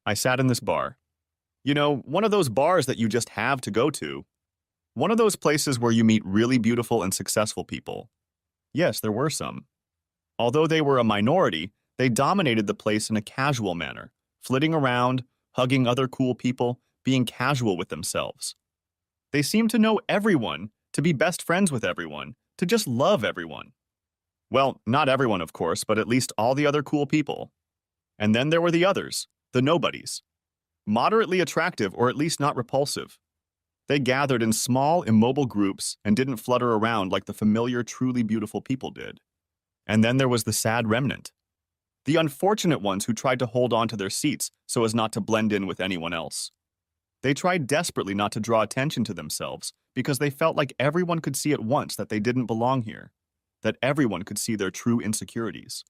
I sat in this bar. You know, one of those bars that you just have to go to. One of those places where you meet really beautiful and successful people. Yes, there were some. Although they were a minority, they dominated the place in a casual manner, flitting around, hugging other cool people, being casual with themselves. They seemed to know everyone, to be best friends with everyone, to just love everyone. Well, not everyone, of course, but at least all the other cool people. And then there were the others, the nobodies. Moderately attractive or at least not repulsive. They gathered in small, immobile groups and didn't flutter around like the familiar, truly beautiful people did. And then there was the sad remnant. The unfortunate ones who tried to hold on to their seats so as not to blend in with anyone else. They tried desperately not to draw attention to themselves because they felt like everyone could see at once that they didn't belong here, that everyone could see their true insecurities.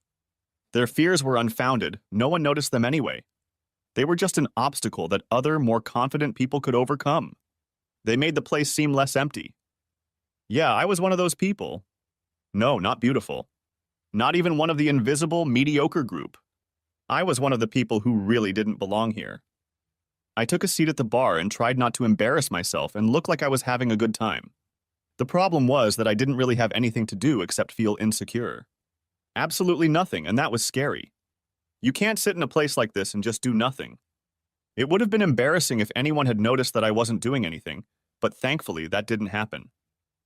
Their fears were unfounded, no one noticed them anyway. They were just an obstacle that other, more confident people could overcome. They made the place seem less empty. Yeah, I was one of those people. No, not beautiful. Not even one of the invisible, mediocre group. I was one of the people who really didn't belong here. I took a seat at the bar and tried not to embarrass myself and look like I was having a good time. The problem was that I didn't really have anything to do except feel insecure. Absolutely nothing, and that was scary. You can't sit in a place like this and just do nothing. It would have been embarrassing if anyone had noticed that I wasn't doing anything, but thankfully that didn't happen.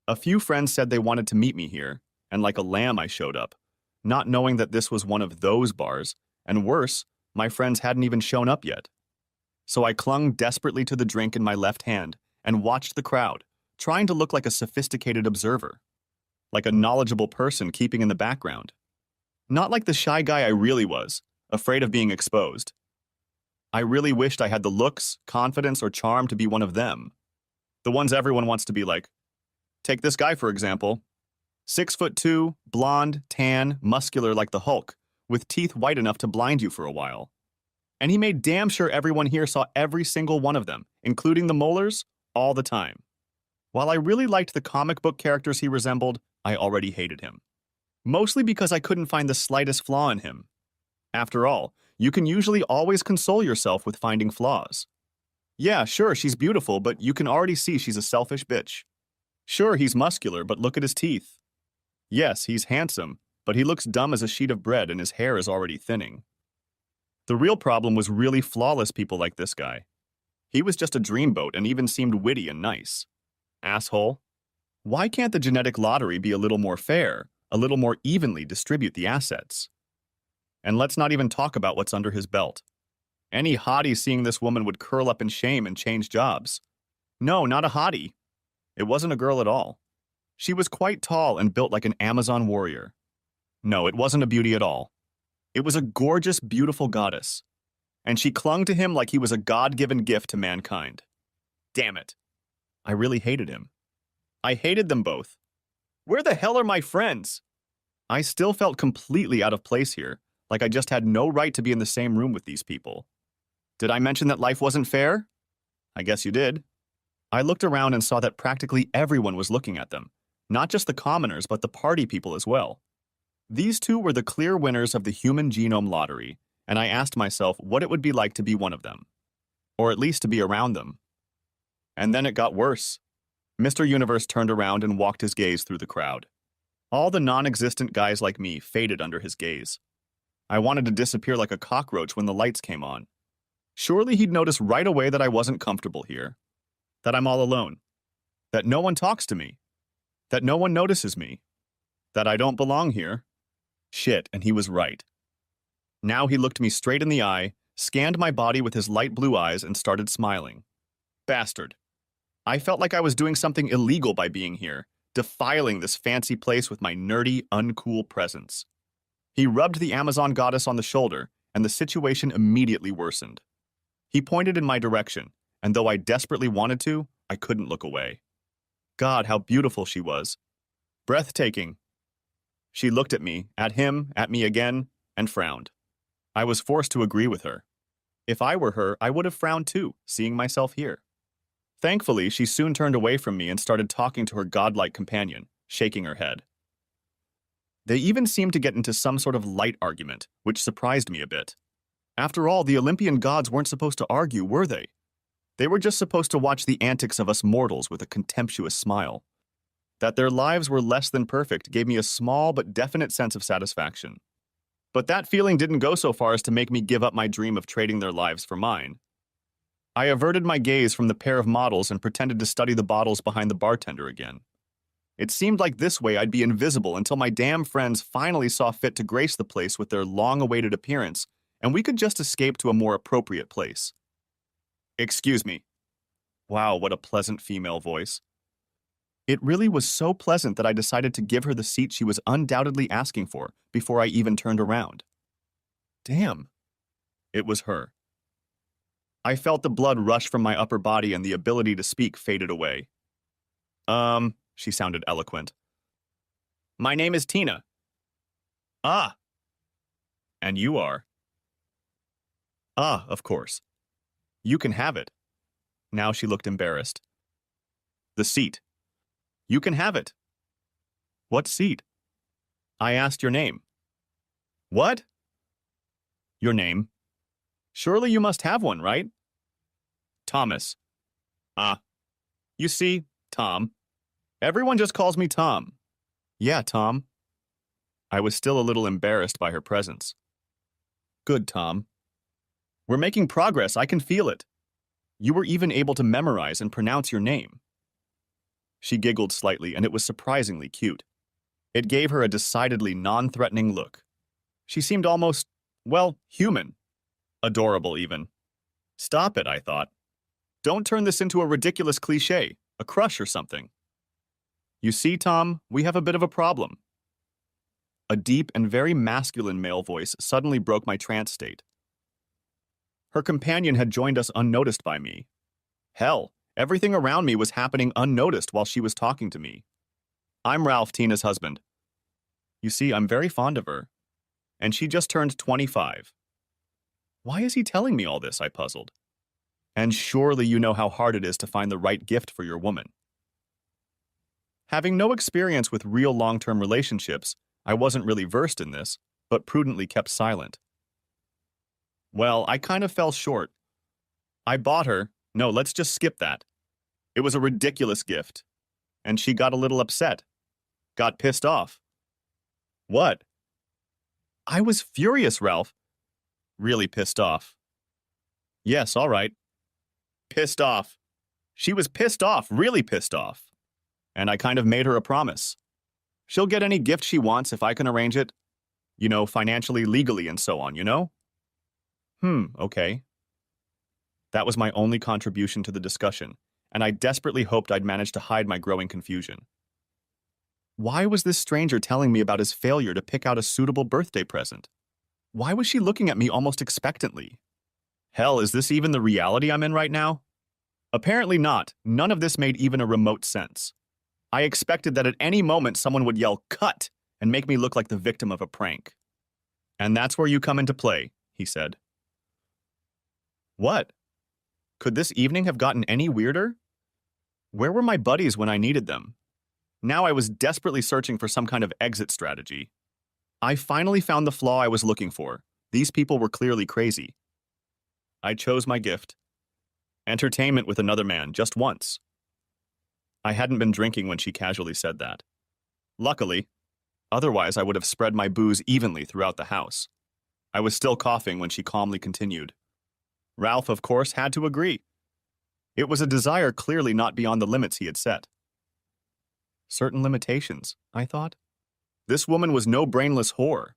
A few friends said they wanted to meet me here, and like a lamb I showed up, not knowing that this was one of those bars, and worse, my friends hadn't even shown up yet. So I clung desperately to the drink in my left hand and watched the crowd, trying to look like a sophisticated observer, like a knowledgeable person keeping in the background. Not like the shy guy I really was, afraid of being exposed. I really wished I had the looks, confidence, or charm to be one of them. The ones everyone wants to be like. Take this guy, for example. 6'2", blonde, tan, muscular like the Hulk, with teeth white enough to blind you for a while. And he made damn sure everyone here saw every single one of them, including the molars, all the time. While I really liked the comic book characters he resembled, I already hated him. Mostly because I couldn't find the slightest flaw in him. After all, you can usually always console yourself with finding flaws. Yeah, sure, she's beautiful, but you can already see she's a selfish bitch. Sure, he's muscular, but look at his teeth. Yes, he's handsome, but he looks dumb as a sheet of bread and his hair is already thinning. The real problem was really flawless people like this guy. He was just a dreamboat and even seemed witty and nice. Asshole. Why can't the genetic lottery be a little more fair, a little more evenly distribute the assets? And let's not even talk about what's under his belt. Any hottie seeing this woman would curl up in shame and change jobs. No, not a hottie. It wasn't a girl at all. She was quite tall and built like an Amazon warrior. No, it wasn't a beauty at all. It was a gorgeous, beautiful goddess. And she clung to him like he was a God-given gift to mankind. Damn it. I really hated him. I hated them both. Where the hell are my friends? I still felt completely out of place here, like I just had no right to be in the same room with these people. Did I mention that life wasn't fair? I guess you did. I looked around and saw that practically everyone was looking at them, not just the commoners, but the party people as well. These two were the clear winners of the Human Genome Lottery, and I asked myself what it would be like to be one of them, or at least to be around them. And then it got worse. Mr. Universe turned around and walked his gaze through the crowd. All the non-existent guys like me faded under his gaze. I wanted to disappear like a cockroach when the lights came on. Surely he'd notice right away that I wasn't comfortable here, that I'm all alone, that no one talks to me, that no one notices me, that I don't belong here. Shit, and he was right. Now he looked me straight in the eye, scanned my body with his light blue eyes, and started smiling. Bastard. I felt like I was doing something illegal by being here, defiling this fancy place with my nerdy, uncool presence. He rubbed the Amazon goddess on the shoulder, and the situation immediately worsened. He pointed in my direction, and though I desperately wanted to, I couldn't look away. God, how beautiful she was. Breathtaking. She looked at me, at him, at me again, and frowned. I was forced to agree with her. If I were her, I would have frowned too, seeing myself here. Thankfully, she soon turned away from me and started talking to her godlike companion, shaking her head. They even seemed to get into some sort of light argument, which surprised me a bit. After all, the Olympian gods weren't supposed to argue, were they? They were just supposed to watch the antics of us mortals with a contemptuous smile. That their lives were less than perfect gave me a small but definite sense of satisfaction. But that feeling didn't go so far as to make me give up my dream of trading their lives for mine. I averted my gaze from the pair of models and pretended to study the bottles behind the bartender again. It seemed like this way I'd be invisible until my damn friends finally saw fit to grace the place with their long-awaited appearance, and we could just escape to a more appropriate place. Excuse me. Wow, what a pleasant female voice. It really was so pleasant that I decided to give her the seat she was undoubtedly asking for before I even turned around. Damn. It was her. I felt the blood rush from my upper body and the ability to speak faded away. She sounded eloquent. My name is Tina. Ah. And you are? Ah, of course. You can have it. Now she looked embarrassed. The seat. You can have it. What seat? I asked your name. What? Your name. Surely you must have one, right? Thomas. Ah. You see, Tom. Everyone just calls me Tom. Yeah, Tom. I was still a little embarrassed by her presence. Good, Tom. We're making progress, I can feel it. You were even able to memorize and pronounce your name. She giggled slightly, and it was surprisingly cute. It gave her a decidedly non-threatening look. She seemed almost, well, human. Adorable, even. Stop it, I thought. Don't turn this into a ridiculous cliché, a crush or something. You see, Tom, we have a bit of a problem. A deep and very masculine male voice suddenly broke my trance state. Her companion had joined us unnoticed by me. Hell, everything around me was happening unnoticed while she was talking to me. I'm Ralph, Tina's husband. You see, I'm very fond of her. And she just turned 25. Why is he telling me all this, I puzzled. And surely you know how hard it is to find the right gift for your woman. Having no experience with real long-term relationships, I wasn't really versed in this, but prudently kept silent. Well, I kind of fell short. I bought her. No, let's just skip that. It was a ridiculous gift. And she got a little upset. Got pissed off. What? I was furious, Ralph. Really pissed off. Yes, all right. Pissed off. She was pissed off, really pissed off. And I kind of made her a promise. She'll get any gift she wants if I can arrange it. You know, financially, legally, and so on, you know? Okay. That was my only contribution to the discussion, and I desperately hoped I'd manage to hide my growing confusion. Why was this stranger telling me about his failure to pick out a suitable birthday present? Why was she looking at me almost expectantly? Hell, is this even the reality I'm in right now? Apparently not. None of this made even a remote sense. I expected that at any moment someone would yell, "Cut!" and make me look like the victim of a prank. And that's where you come into play, he said. What? Could this evening have gotten any weirder? Where were my buddies when I needed them? Now I was desperately searching for some kind of exit strategy. I finally found the flaw I was looking for. These people were clearly crazy. I chose my gift. Entertainment with another man, just once. I hadn't been drinking when she casually said that. Luckily. Otherwise, I would have spread my booze evenly throughout the house. I was still coughing when she calmly continued. Ralph, of course, had to agree. It was a desire clearly not beyond the limits he had set. Certain limitations, I thought. This woman was no brainless whore.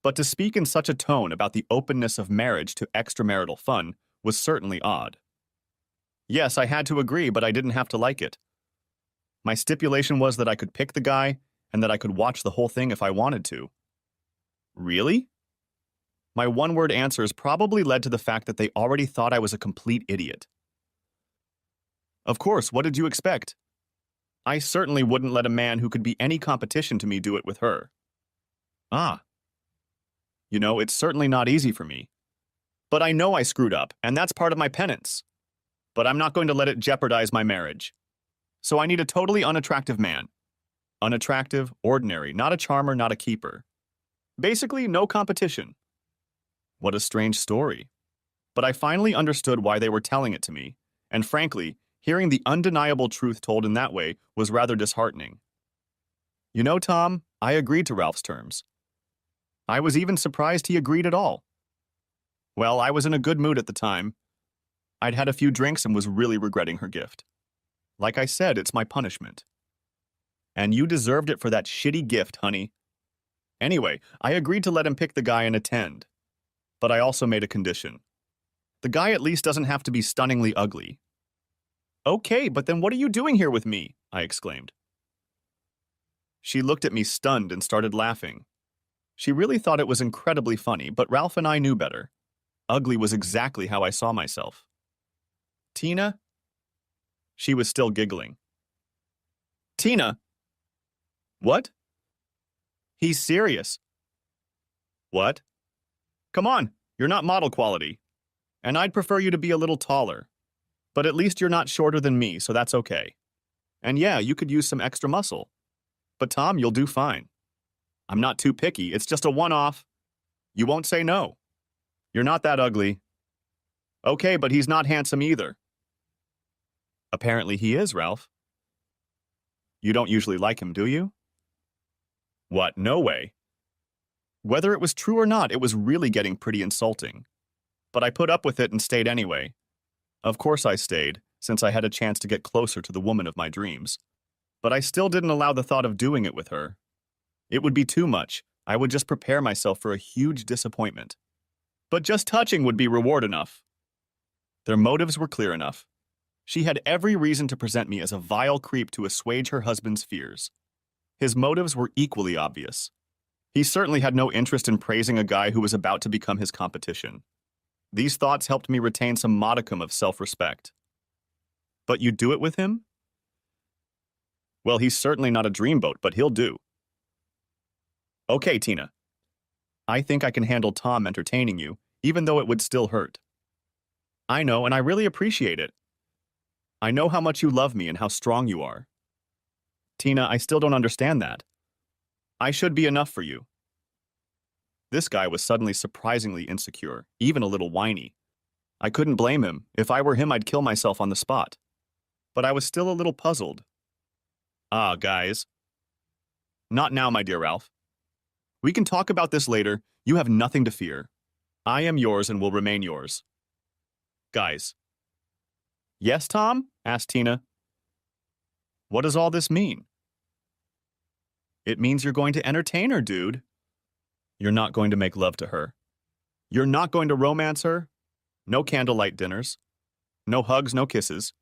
But to speak in such a tone about the openness of marriage to extramarital fun was certainly odd. Yes, I had to agree, but I didn't have to like it. My stipulation was that I could pick the guy and that I could watch the whole thing if I wanted to. Really? My one-word answers probably led to the fact that they already thought I was a complete idiot. Of course, what did you expect? I certainly wouldn't let a man who could be any competition to me do it with her. Ah. You know, it's certainly not easy for me. But I know I screwed up, and that's part of my penance. But I'm not going to let it jeopardize my marriage. So I need a totally unattractive man. Unattractive, ordinary, not a charmer, not a keeper. Basically, no competition. What a strange story. But I finally understood why they were telling it to me, and frankly, hearing the undeniable truth told in that way was rather disheartening. You know, Tom, I agreed to Ralph's terms. I was even surprised he agreed at all. Well, I was in a good mood at the time. I'd had a few drinks and was really regretting her gift. Like I said, it's my punishment. And you deserved it for that shitty gift, honey. Anyway, I agreed to let him pick the guy and attend. But I also made a condition. The guy at least doesn't have to be stunningly ugly. Okay, but then what are you doing here with me? I exclaimed. She looked at me stunned and started laughing. She really thought it was incredibly funny, but Ralph and I knew better. Ugly was exactly how I saw myself. Tina? She was still giggling. Tina? What? He's serious. What? Come on, you're not model quality. And I'd prefer you to be a little taller. But at least you're not shorter than me, so that's okay. And yeah, you could use some extra muscle. But Tom, you'll do fine. I'm not too picky, it's just a one-off. You won't say no. You're not that ugly. Okay, but he's not handsome either. Apparently he is, Ralph. You don't usually like him, do you? What? No way. Whether it was true or not, it was really getting pretty insulting. But I put up with it and stayed anyway. Of course I stayed, since I had a chance to get closer to the woman of my dreams. But I still didn't allow the thought of doing it with her. It would be too much. I would just prepare myself for a huge disappointment. But just touching would be reward enough. Their motives were clear enough. She had every reason to present me as a vile creep to assuage her husband's fears. His motives were equally obvious. He certainly had no interest in praising a guy who was about to become his competition. These thoughts helped me retain some modicum of self-respect. But you'd do it with him? Well, he's certainly not a dreamboat, but he'll do. Okay, Tina. I think I can handle Tom entertaining you, even though it would still hurt. I know, and I really appreciate it. I know how much you love me and how strong you are. Tina, I still don't understand that. I should be enough for you. This guy was suddenly surprisingly insecure, even a little whiny. I couldn't blame him. If I were him, I'd kill myself on the spot. But I was still a little puzzled. Ah, guys. Not now, my dear Ralph. We can talk about this later. You have nothing to fear. I am yours and will remain yours. Guys. Yes, Tom? Asked Tina. What does all this mean? It means you're going to entertain her, dude. You're not going to make love to her. You're not going to romance her. No candlelight dinners. No hugs, no kisses.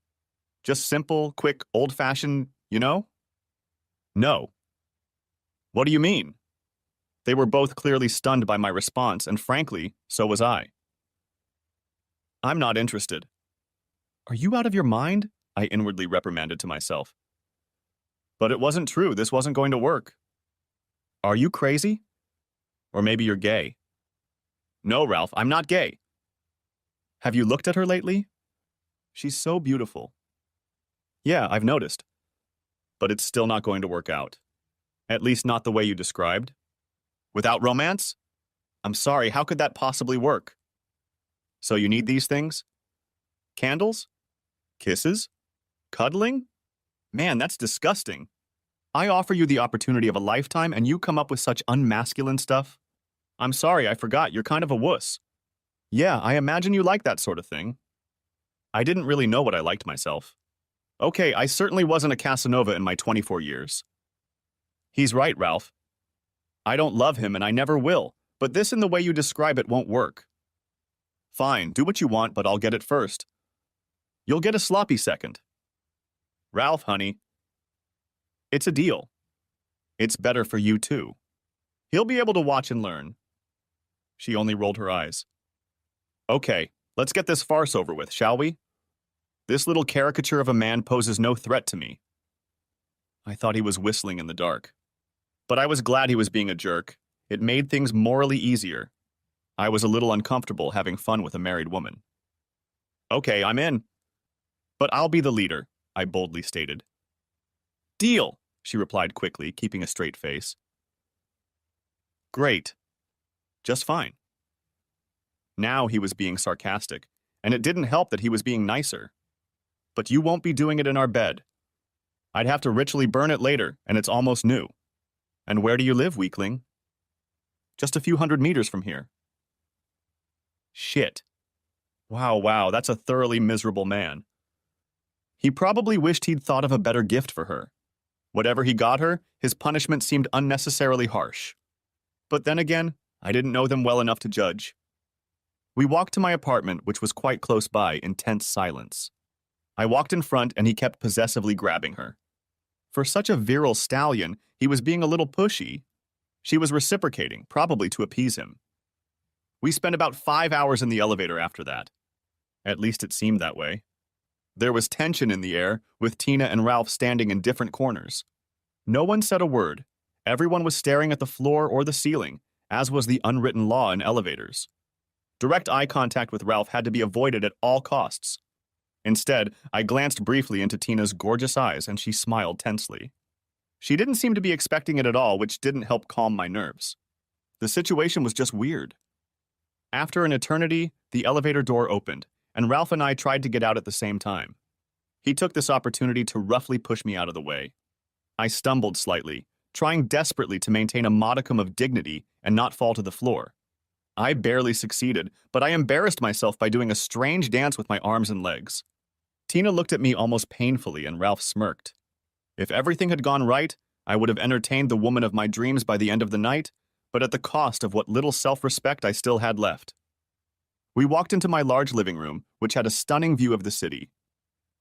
Just simple, quick, old-fashioned, you know? No. What do you mean? They were both clearly stunned by my response, and frankly, so was I. I'm not interested. Are you out of your mind? I inwardly reprimanded to myself. But it wasn't true. This wasn't going to work. Are you crazy? Or maybe you're gay. No, Ralph, I'm not gay. Have you looked at her lately? She's so beautiful. Yeah, I've noticed. But it's still not going to work out. At least not the way you described. Without romance? I'm sorry, how could that possibly work? So you need these things? Candles? Kisses? Cuddling? Man, that's disgusting. I offer you the opportunity of a lifetime and you come up with such unmasculine stuff. I'm sorry, I forgot, you're kind of a wuss. Yeah, I imagine you like that sort of thing. I didn't really know what I liked myself. Okay, I certainly wasn't a Casanova in my 24 years. He's right, Ralph. I don't love him and I never will, but this in the way you describe it won't work. Fine, do what you want, but I'll get it first. You'll get a sloppy second. Ralph, honey. It's a deal. It's better for you, too. He'll be able to watch and learn. She only rolled her eyes. Okay, let's get this farce over with, shall we? This little caricature of a man poses no threat to me. I thought he was whistling in the dark. But I was glad he was being a jerk. It made things morally easier. I was a little uncomfortable having fun with a married woman. Okay, I'm in. But I'll be the leader, I boldly stated. Deal, she replied quickly, keeping a straight face. Great. Just fine. Now he was being sarcastic, and it didn't help that he was being nicer. But you won't be doing it in our bed. I'd have to ritually burn it later, and it's almost new. And where do you live, weakling? Just a few 100 meters from here. Shit. Wow, that's a thoroughly miserable man. He probably wished he'd thought of a better gift for her. Whatever he got her, his punishment seemed unnecessarily harsh. But then again, I didn't know them well enough to judge. We walked to my apartment, which was quite close by, in tense silence. I walked in front, and he kept possessively grabbing her. For such a virile stallion, he was being a little pushy. She was reciprocating, probably to appease him. We spent about 5 hours in the elevator after that. At least it seemed that way. There was tension in the air, with Tina and Ralph standing in different corners. No one said a word. Everyone was staring at the floor or the ceiling, as was the unwritten law in elevators. Direct eye contact with Ralph had to be avoided at all costs. Instead, I glanced briefly into Tina's gorgeous eyes, and she smiled tensely. She didn't seem to be expecting it at all, which didn't help calm my nerves. The situation was just weird. After an eternity, the elevator door opened, and Ralph and I tried to get out at the same time. He took this opportunity to roughly push me out of the way. I stumbled slightly, trying desperately to maintain a modicum of dignity and not fall to the floor. I barely succeeded, but I embarrassed myself by doing a strange dance with my arms and legs. Tina looked at me almost painfully, and Ralph smirked. If everything had gone right, I would have entertained the woman of my dreams by the end of the night, but at the cost of what little self-respect I still had left. We walked into my large living room, which had a stunning view of the city.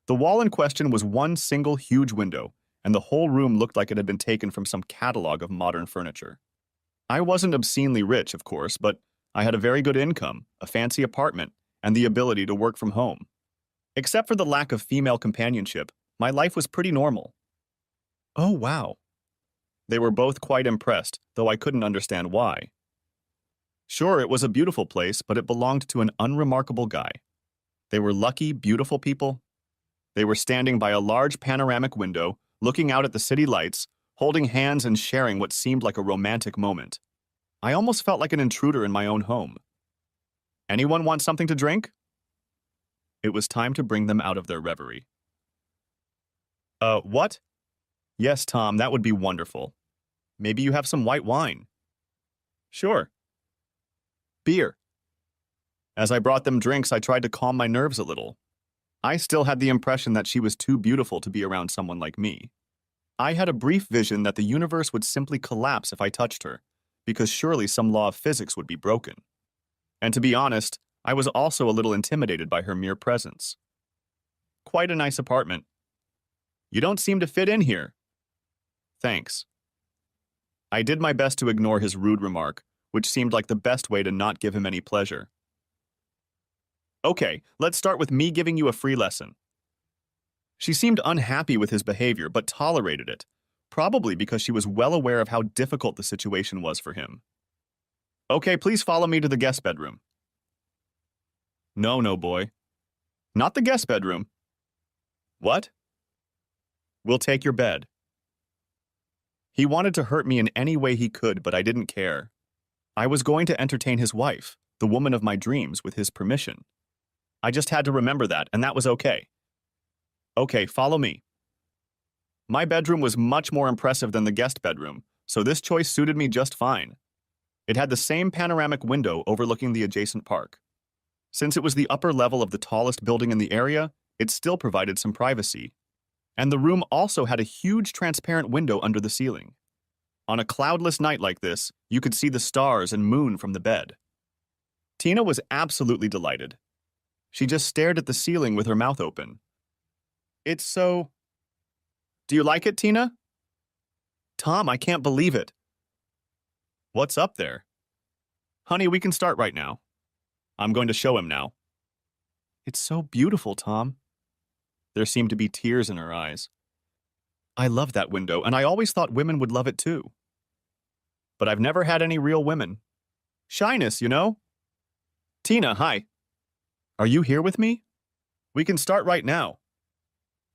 The wall in question was one single huge window, and the whole room looked like it had been taken from some catalog of modern furniture. I wasn't obscenely rich, of course, but I had a very good income, a fancy apartment, and the ability to work from home. Except for the lack of female companionship, my life was pretty normal. Oh, wow. They were both quite impressed, though I couldn't understand why. Sure, it was a beautiful place, but it belonged to an unremarkable guy. They were lucky, beautiful people. They were standing by a large panoramic window, looking out at the city lights, holding hands and sharing what seemed like a romantic moment. I almost felt like an intruder in my own home. Anyone want something to drink? It was time to bring them out of their reverie. What? Yes, Tom, that would be wonderful. Maybe you have some white wine. Sure. Beer. As I brought them drinks, I tried to calm my nerves a little. I still had the impression that she was too beautiful to be around someone like me. I had a brief vision that the universe would simply collapse if I touched her, because surely some law of physics would be broken. And to be honest, I was also a little intimidated by her mere presence. Quite a nice apartment. You don't seem to fit in here. Thanks. I did my best to ignore his rude remark, which seemed like the best way to not give him any pleasure. Okay, let's start with me giving you a free lesson. She seemed unhappy with his behavior, but tolerated it, probably because she was well aware of how difficult the situation was for him. Okay, please follow me to the guest bedroom. No, boy. Not the guest bedroom. What? We'll take your bed. He wanted to hurt me in any way he could, but I didn't care. I was going to entertain his wife, the woman of my dreams, with his permission. I just had to remember that, and that was okay. Okay, follow me. My bedroom was much more impressive than the guest bedroom, so this choice suited me just fine. It had the same panoramic window overlooking the adjacent park. Since it was the upper level of the tallest building in the area, it still provided some privacy. And the room also had a huge transparent window under the ceiling. On a cloudless night like this, you could see the stars and moon from the bed. Tina was absolutely delighted. She just stared at the ceiling with her mouth open. It's so... Do you like it, Tina? Tom, I can't believe it. What's up there? Honey, we can start right now. I'm going to show him now. It's so beautiful, Tom. There seemed to be tears in her eyes. I love that window, and I always thought women would love it too. But I've never had any real women. Shyness, you know? Tina, hi. Are you here with me? We can start right now.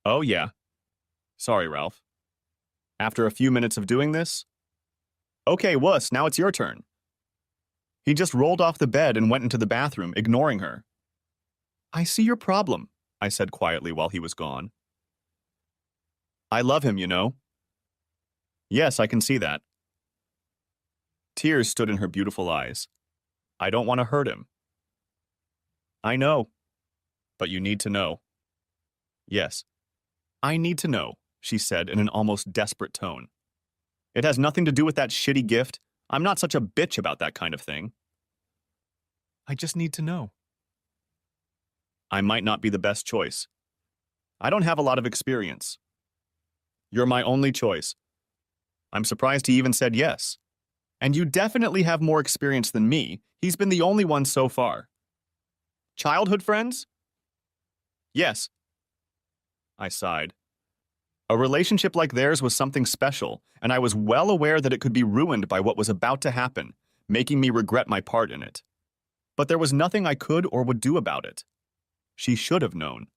Oh, yeah. Sorry, Ralph. After a few minutes of doing this? Okay, wuss, now it's your turn. He just rolled off the bed and went into the bathroom, ignoring her. I see your problem, I said quietly while he was gone. I love him, you know. Yes, I can see that. Tears stood in her beautiful eyes. I don't want to hurt him. I know, but you need to know. Yes, I need to know, she said in an almost desperate tone. It has nothing to do with that shitty gift. I'm not such a bitch about that kind of thing. I just need to know. I might not be the best choice. I don't have a lot of experience. You're my only choice. I'm surprised he even said yes. And you definitely have more experience than me. He's been the only one so far. Childhood friends? Yes. I sighed. A relationship like theirs was something special, and I was well aware that it could be ruined by what was about to happen, making me regret my part in it. But there was nothing I could or would do about it. She should have known.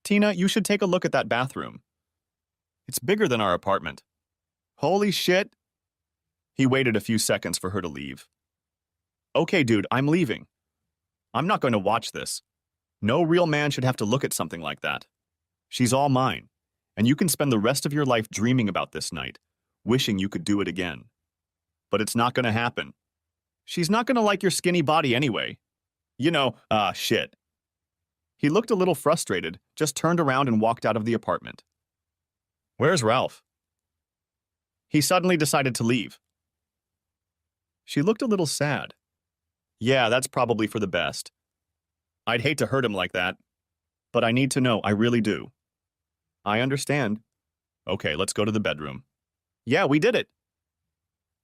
Tina, you should take a look at that bathroom. It's bigger than our apartment. Holy shit. He waited a few seconds for her to leave. Okay, dude, I'm leaving. I'm not going to watch this. No real man should have to look at something like that. She's all mine, and you can spend the rest of your life dreaming about this night, wishing you could do it again. But it's not going to happen. She's not going to like your skinny body anyway. You know, shit. He looked a little frustrated, just turned around and walked out of the apartment. Where's Ralph? He suddenly decided to leave. She looked a little sad. Yeah, that's probably for the best. I'd hate to hurt him like that, but I need to know, I really do. I understand. Okay, let's go to the bedroom. Yeah, we did it.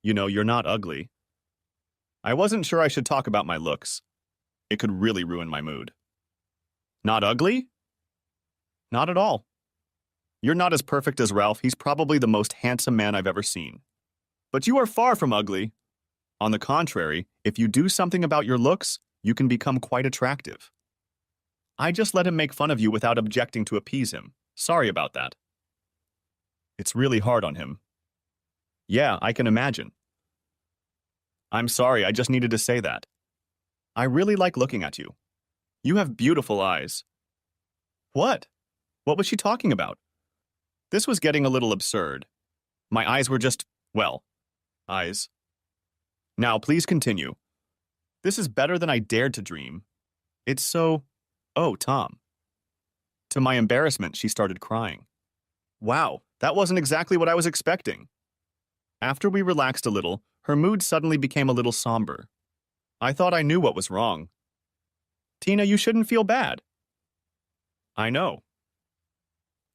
You know, you're not ugly. I wasn't sure I should talk about my looks. It could really ruin my mood. Not ugly? Not at all. You're not as perfect as Ralph. He's probably the most handsome man I've ever seen. But you are far from ugly. On the contrary, if you do something about your looks, you can become quite attractive. I just let him make fun of you without objecting to appease him. Sorry about that. It's really hard on him. Yeah, I can imagine. I'm sorry, I just needed to say that. I really like looking at you. You have beautiful eyes. What? What was she talking about? This was getting a little absurd. My eyes were just, well, eyes. Now, please continue. This is better than I dared to dream. It's so... Oh, Tom. To my embarrassment, she started crying. Wow, that wasn't exactly what I was expecting. After we relaxed a little, her mood suddenly became a little somber. I thought I knew what was wrong. Tina, you shouldn't feel bad. I know.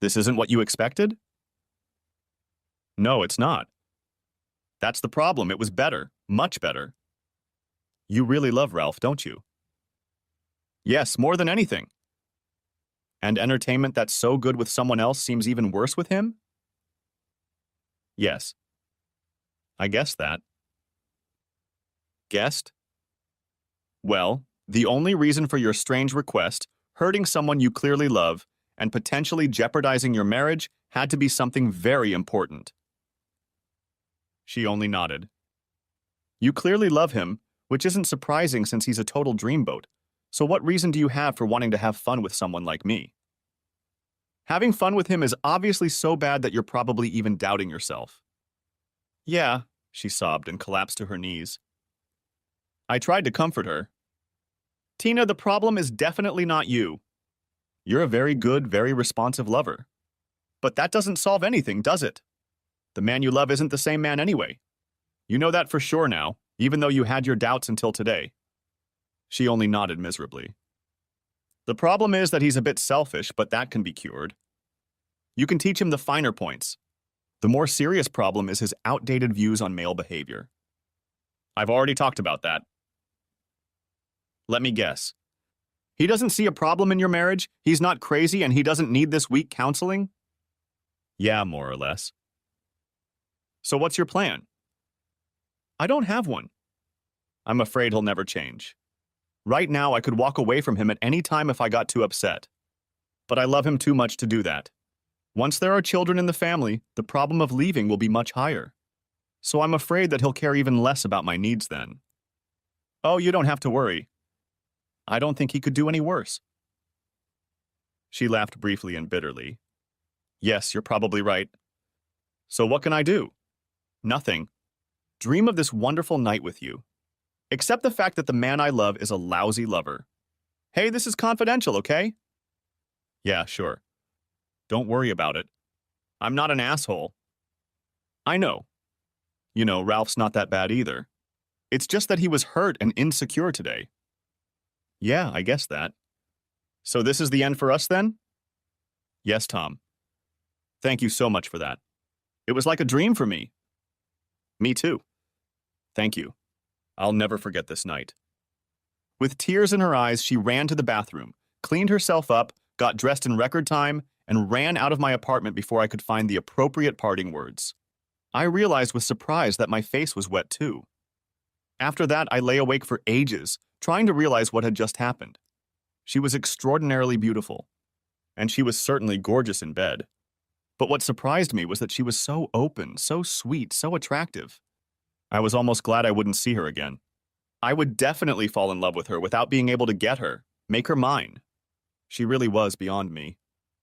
This isn't what you expected? No, it's not. That's the problem. It was better. Much better. You really love Ralph, don't you? Yes, more than anything. And entertainment that's so good with someone else seems even worse with him? Yes. I guessed that. Guessed? Well, the only reason for your strange request, hurting someone you clearly love, and potentially jeopardizing your marriage had to be something very important. She only nodded. You clearly love him, which isn't surprising since he's a total dreamboat. So what reason do you have for wanting to have fun with someone like me? Having fun with him is obviously so bad that you're probably even doubting yourself. Yeah, she sobbed and collapsed to her knees. I tried to comfort her. Tina, the problem is definitely not you. You're a very good, very responsive lover. But that doesn't solve anything, does it? The man you love isn't the same man anyway. You know that for sure now, even though you had your doubts until today. She only nodded miserably. The problem is that he's a bit selfish, but that can be cured. You can teach him the finer points. The more serious problem is his outdated views on male behavior. I've already talked about that. Let me guess. He doesn't see a problem in your marriage, he's not crazy, and he doesn't need this weak counseling? Yeah, more or less. So what's your plan? I don't have one. I'm afraid he'll never change. Right now, I could walk away from him at any time if I got too upset. But I love him too much to do that. Once there are children in the family, the problem of leaving will be much higher. So I'm afraid that he'll care even less about my needs then. Oh, you don't have to worry. I don't think he could do any worse. She laughed briefly and bitterly. Yes, you're probably right. So what can I do? Nothing. Dream of this wonderful night with you. Accept the fact that the man I love is a lousy lover. Hey, this is confidential, okay? Yeah, sure. Don't worry about it. I'm not an asshole. I know. You know, Ralph's not that bad either. It's just that he was hurt and insecure today. Yeah, I guess that. So this is the end for us then? Yes, Tom. Thank you so much for that. It was like a dream for me. Me too. Thank you. I'll never forget this night. With tears in her eyes, she ran to the bathroom, cleaned herself up, got dressed in record time, and ran out of my apartment before I could find the appropriate parting words. I realized with surprise that my face was wet too. After that, I lay awake for ages, trying to realize what had just happened. She was extraordinarily beautiful, and she was certainly gorgeous in bed. But what surprised me was that she was so open, so sweet, so attractive. I was almost glad I wouldn't see her again. I would definitely fall in love with her without being able to get her, make her mine. She really was beyond me.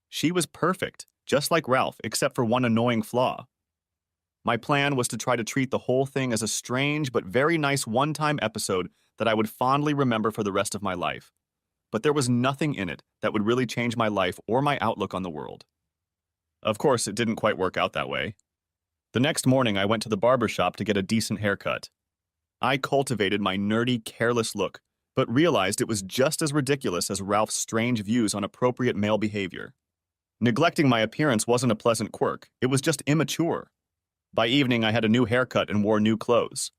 She was perfect, just like Ralph, except for one annoying flaw. My plan was to try to treat the whole thing as a strange but very nice one-time episode that I would fondly remember for the rest of my life. But there was nothing in it that would really change my life or my outlook on the world. Of course, it didn't quite work out that way. The next morning, I went to the barber shop to get a decent haircut. I cultivated my nerdy, careless look, but realized it was just as ridiculous as Ralph's strange views on appropriate male behavior. Neglecting my appearance wasn't a pleasant quirk, it was just immature. By evening, I had a new haircut and wore new clothes.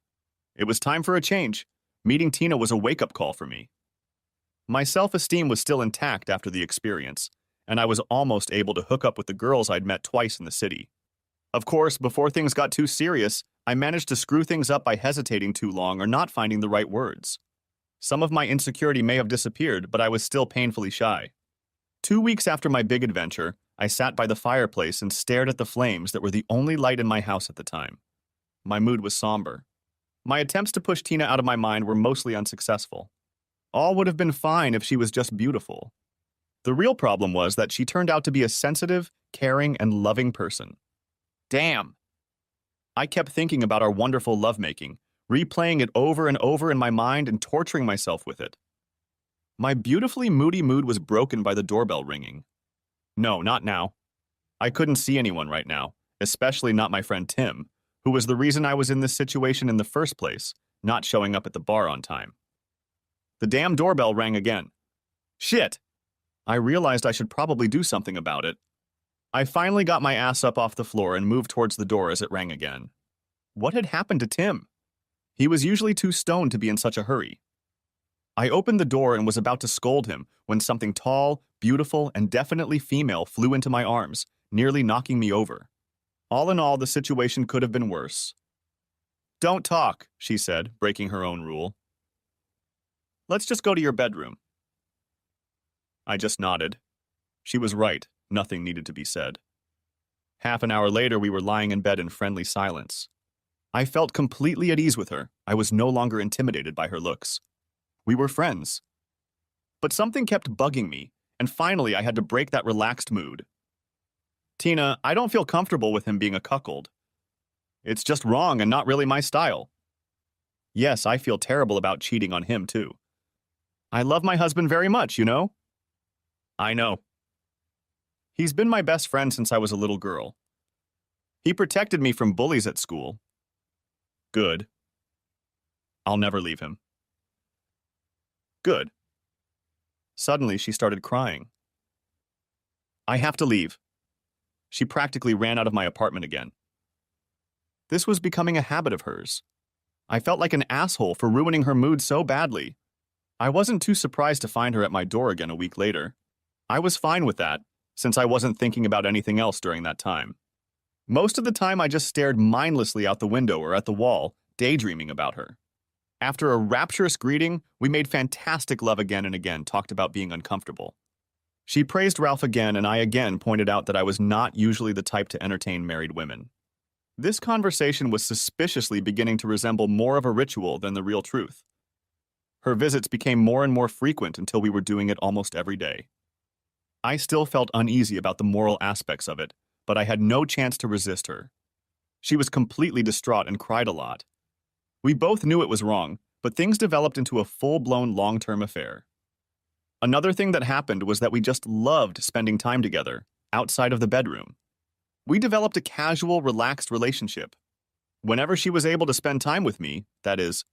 It was time for a change. Meeting Tina was a wake-up call for me. My self-esteem was still intact after the experience, and I was almost able to hook up with the girls I'd met twice in the city. Of course, before things got too serious, I managed to screw things up by hesitating too long or not finding the right words. Some of my insecurity may have disappeared, but I was still painfully shy. 2 weeks after my big adventure, I sat by the fireplace and stared at the flames that were the only light in my house at the time. My mood was somber. My attempts to push Tina out of my mind were mostly unsuccessful. All would have been fine if she was just beautiful. The real problem was that she turned out to be a sensitive, caring, and loving person. Damn! I kept thinking about our wonderful lovemaking, replaying it over and over in my mind and torturing myself with it. My beautifully moody mood was broken by the doorbell ringing. No, not now. I couldn't see anyone right now, especially not my friend Tim, who was the reason I was in this situation in the first place, not showing up at the bar on time. The damn doorbell rang again. Shit! I realized I should probably do something about it. I finally got my ass up off the floor and moved towards the door as it rang again. What had happened to Tim? He was usually too stoned to be in such a hurry. I opened the door and was about to scold him when something tall, beautiful, and definitely female flew into my arms, nearly knocking me over. All in all, the situation could have been worse. Don't talk, she said, breaking her own rule. Let's just go to your bedroom. I just nodded. She was right. Nothing needed to be said. Half an hour later, we were lying in bed in friendly silence. I felt completely at ease with her. I was no longer intimidated by her looks. We were friends. But something kept bugging me, and finally I had to break that relaxed mood. Tina, I don't feel comfortable with him being a cuckold. It's just wrong and not really my style. Yes, I feel terrible about cheating on him, too. I love my husband very much, you know? I know. He's been my best friend since I was a little girl. He protected me from bullies at school. Good. I'll never leave him. Good. Suddenly, she started crying. I have to leave. She practically ran out of my apartment again. This was becoming a habit of hers. I felt like an asshole for ruining her mood so badly. I wasn't too surprised to find her at my door again a week later. I was fine with that, since I wasn't thinking about anything else during that time. Most of the time, I just stared mindlessly out the window or at the wall, daydreaming about her. After a rapturous greeting, we made fantastic love again and again, talked about being uncomfortable. She praised Ralph again, and I again pointed out that I was not usually the type to entertain married women. This conversation was suspiciously beginning to resemble more of a ritual than the real truth. Her visits became more and more frequent until we were doing it almost every day. I still felt uneasy about the moral aspects of it, but I had no chance to resist her. She was completely distraught and cried a lot. We both knew it was wrong, but things developed into a full-blown long-term affair. Another thing that happened was that we just loved spending time together, outside of the bedroom. We developed a casual, relaxed relationship. Whenever she was able to spend time with me, that is,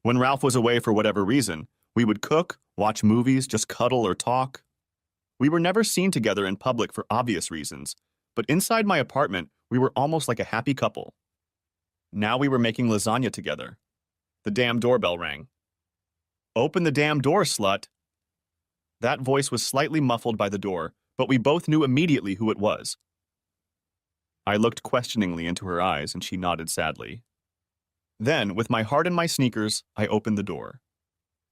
when Ralph was away for whatever reason, we would cook, watch movies, just cuddle or talk. We were never seen together in public for obvious reasons, but inside my apartment, we were almost like a happy couple. Now we were making lasagna together. The damn doorbell rang. "Open the damn door, slut!" That voice was slightly muffled by the door, but we both knew immediately who it was. I looked questioningly into her eyes, and she nodded sadly. Then, with my heart in my sneakers, I opened the door.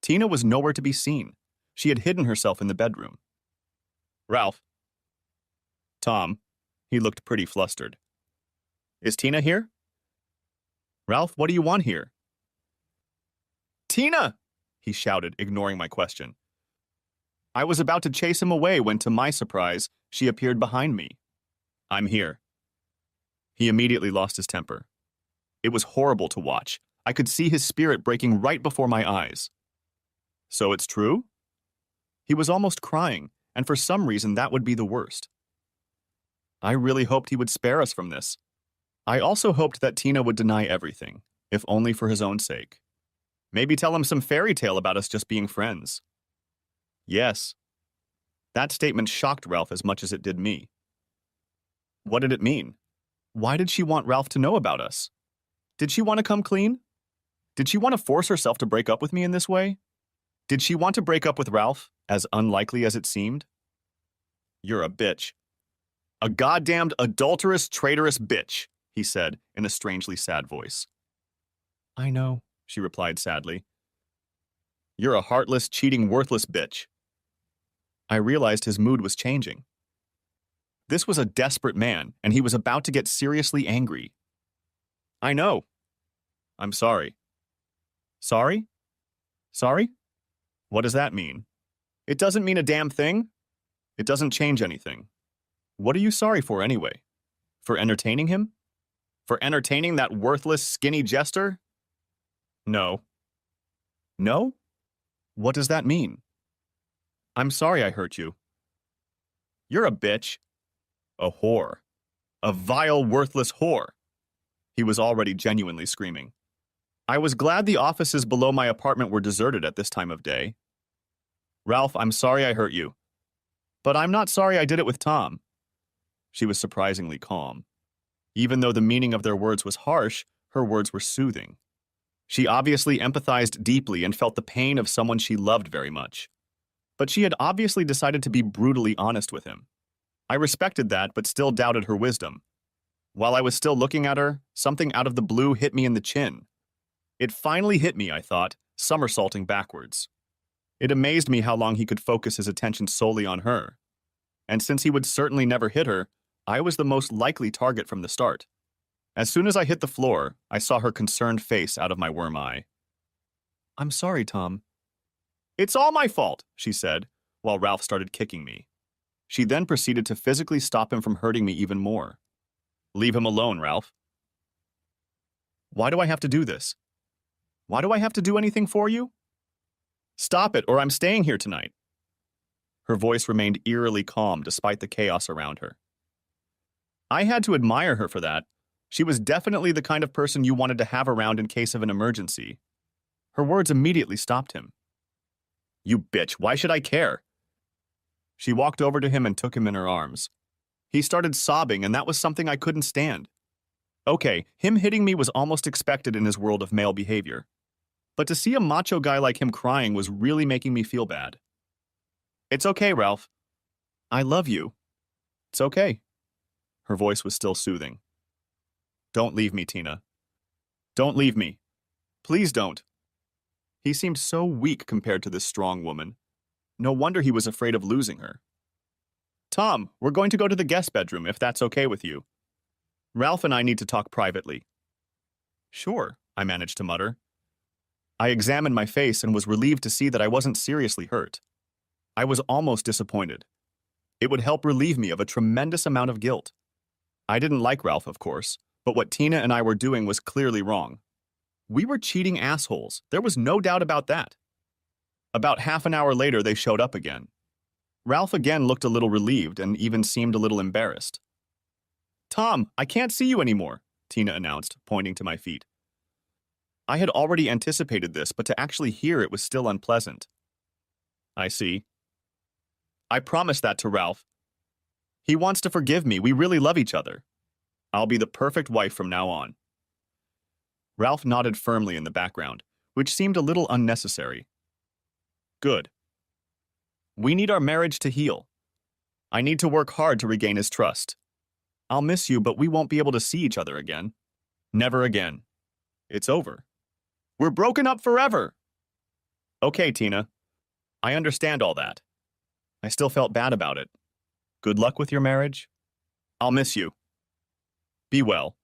Tina was nowhere to be seen. She had hidden herself in the bedroom. "Ralph." "Tom." He looked pretty flustered. "Is Tina here?" "Ralph, what do you want here?" "Tina!" he shouted, ignoring my question. I was about to chase him away when, to my surprise, she appeared behind me. "I'm here." He immediately lost his temper. It was horrible to watch. I could see his spirit breaking right before my eyes. "So it's true?" He was almost crying, and for some reason that would be the worst. I really hoped he would spare us from this. I also hoped that Tina would deny everything, if only for his own sake. Maybe tell him some fairy tale about us just being friends. Yes. That statement shocked Ralph as much as it did me. What did it mean? Why did she want Ralph to know about us? Did she want to come clean? Did she want to force herself to break up with me in this way? Did she want to break up with Ralph, as unlikely as it seemed? "You're a bitch. A goddamned adulterous, traitorous bitch," he said in a strangely sad voice. "I know," she replied sadly. "You're a heartless, cheating, worthless bitch." I realized his mood was changing. This was a desperate man, and he was about to get seriously angry. "I know. I'm sorry." "Sorry? Sorry? What does that mean?" "It doesn't mean a damn thing. It doesn't change anything. What are you sorry for anyway? For entertaining him? For entertaining that worthless, skinny jester?" "No." "No? What does that mean?" "I'm sorry I hurt you." "You're a bitch. A whore. A vile, worthless whore." He was already genuinely screaming. I was glad the offices below my apartment were deserted at this time of day. "Ralph, I'm sorry I hurt you. But I'm not sorry I did it with Tom." She was surprisingly calm. Even though the meaning of their words was harsh, her words were soothing. She obviously empathized deeply and felt the pain of someone she loved very much. But she had obviously decided to be brutally honest with him. I respected that, but still doubted her wisdom. While I was still looking at her, something out of the blue hit me in the chin. It finally hit me, I thought, somersaulting backwards. It amazed me how long he could focus his attention solely on her. And since he would certainly never hit her, I was the most likely target from the start. As soon as I hit the floor, I saw her concerned face out of my worm eye. "I'm sorry, Tom." "It's all my fault," she said, while Ralph started kicking me. She then proceeded to physically stop him from hurting me even more. "Leave him alone, Ralph." "Why do I have to do this? Why do I have to do anything for you?" "Stop it, or I'm staying here tonight." Her voice remained eerily calm despite the chaos around her. I had to admire her for that. She was definitely the kind of person you wanted to have around in case of an emergency. Her words immediately stopped him. "You bitch, why should I care?" She walked over to him and took him in her arms. He started sobbing, and that was something I couldn't stand. Okay, him hitting me was almost expected in his world of male behavior. But to see a macho guy like him crying was really making me feel bad. "It's okay, Ralph. I love you. It's okay." Her voice was still soothing. "Don't leave me, Tina. Don't leave me. Please don't." He seemed so weak compared to this strong woman. No wonder he was afraid of losing her. "Tom, we're going to go to the guest bedroom, if that's okay with you." Ralph and I need to talk privately. Sure, I managed to mutter. I examined my face and was relieved to see that I wasn't seriously hurt. I was almost disappointed. It would help relieve me of a tremendous amount of guilt. I didn't like Ralph, of course, but what Tina and I were doing was clearly wrong. We were cheating assholes. There was no doubt about that. About half an hour later, they showed up again. Ralph again looked a little relieved and even seemed a little embarrassed. Tom, I can't see you anymore, Tina announced, pointing to my feet. I had already anticipated this, but to actually hear it was still unpleasant. I see. I promised that to Ralph. He wants to forgive me. We really love each other. I'll be the perfect wife from now on. Ralph nodded firmly in the background, which seemed a little unnecessary. Good. We need our marriage to heal. I need to work hard to regain his trust. I'll miss you, but we won't be able to see each other again. Never again. It's over. We're broken up forever. Okay, Tina. I understand all that. I still felt bad about it. Good luck with your marriage. I'll miss you. Be well.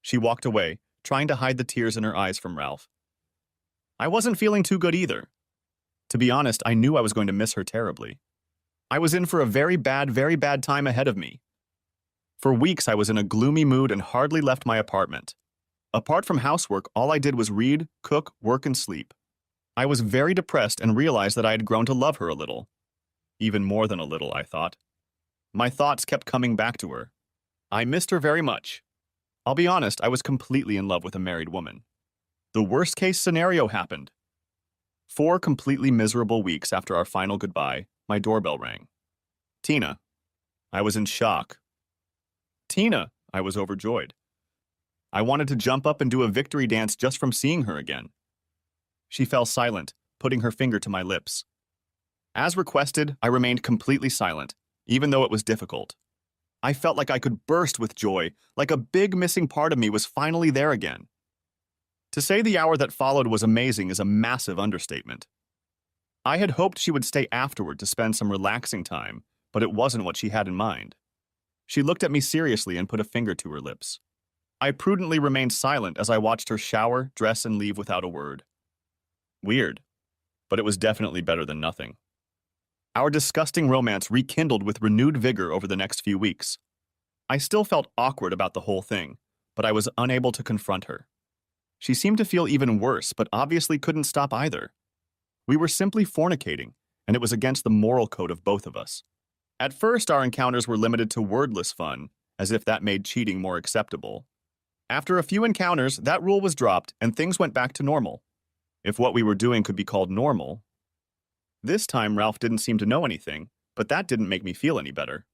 She walked away, trying to hide the tears in her eyes from Ralph. I wasn't feeling too good either. To be honest, I knew I was going to miss her terribly. I was in for a very bad time ahead of me. For weeks, I was in a gloomy mood and hardly left my apartment. Apart from housework, all I did was read, cook, work, and sleep. I was very depressed and realized that I had grown to love her a little. Even more than a little, I thought. My thoughts kept coming back to her. I missed her very much. I'll be honest, I was completely in love with a married woman. The worst-case scenario happened. 4 completely miserable weeks after our final goodbye, my doorbell rang. Tina. I was in shock. Tina, I was overjoyed. I wanted to jump up and do a victory dance just from seeing her again. She fell silent, putting her finger to my lips. As requested, I remained completely silent, even though it was difficult. I felt like I could burst with joy, like a big missing part of me was finally there again. To say the hour that followed was amazing is a massive understatement. I had hoped she would stay afterward to spend some relaxing time, but it wasn't what she had in mind. She looked at me seriously and put a finger to her lips. I prudently remained silent as I watched her shower, dress, and leave without a word. Weird, but it was definitely better than nothing. Our disgusting romance rekindled with renewed vigor over the next few weeks. I still felt awkward about the whole thing, but I was unable to confront her. She seemed to feel even worse, but obviously couldn't stop either. We were simply fornicating, and it was against the moral code of both of us. At first, our encounters were limited to wordless fun, as if that made cheating more acceptable. After a few encounters, that rule was dropped, and things went back to normal. If what we were doing could be called normal. This time, Ralph didn't seem to know anything, but that didn't make me feel any better.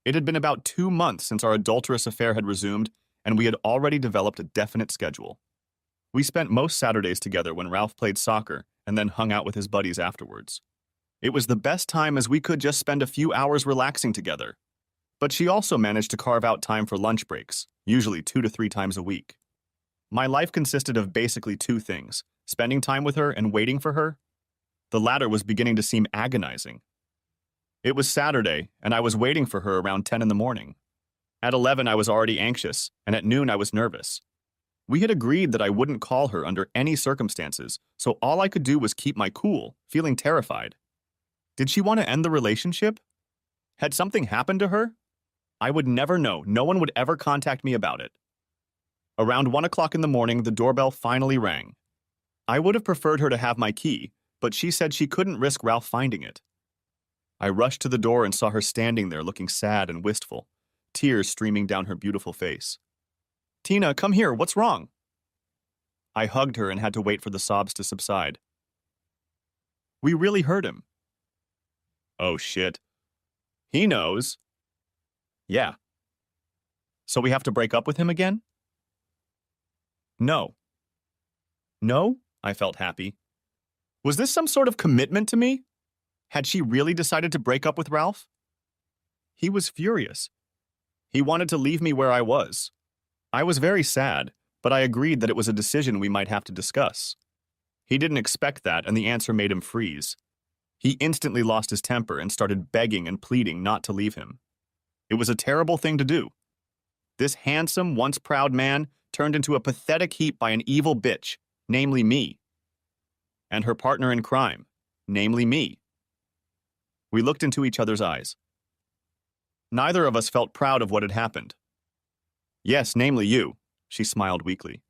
It had been about 2 months since our adulterous affair had resumed, and we had already developed a definite schedule. We spent most Saturdays together when Ralph played soccer and then hung out with his buddies afterwards. It was the best time as we could just spend a few hours relaxing together. But she also managed to carve out time for lunch breaks, usually 2 to 3 times a week. My life consisted of basically 2 things, spending time with her and waiting for her. The latter was beginning to seem agonizing. It was Saturday, and I was waiting for her around 10 in the morning. At 11, I was already anxious, and at noon, I was nervous. We had agreed that I wouldn't call her under any circumstances, so all I could do was keep my cool, feeling terrified. Did she want to end the relationship? Had something happened to her? I would never know. No one would ever contact me about it. Around 1 o'clock in the morning, the doorbell finally rang. I would have preferred her to have my key, but she said she couldn't risk Ralph finding it. I rushed to the door and saw her standing there looking sad and wistful, tears streaming down her beautiful face. Tina, come here. What's wrong? I hugged her and had to wait for the sobs to subside. We really hurt him. Oh, shit. He knows. Yeah. So we have to break up with him again? No. No? I felt happy. Was this some sort of commitment to me? Had she really decided to break up with Ralph? He was furious. He wanted to leave me where I was. I was very sad, but I agreed that it was a decision we might have to discuss. He didn't expect that, and the answer made him freeze. He instantly lost his temper and started begging and pleading not to leave him. It was a terrible thing to do. This handsome, once proud man turned into a pathetic heap by an evil bitch, namely me, and her partner in crime, namely me. We looked into each other's eyes. Neither of us felt proud of what had happened. Yes, namely you, she smiled weakly.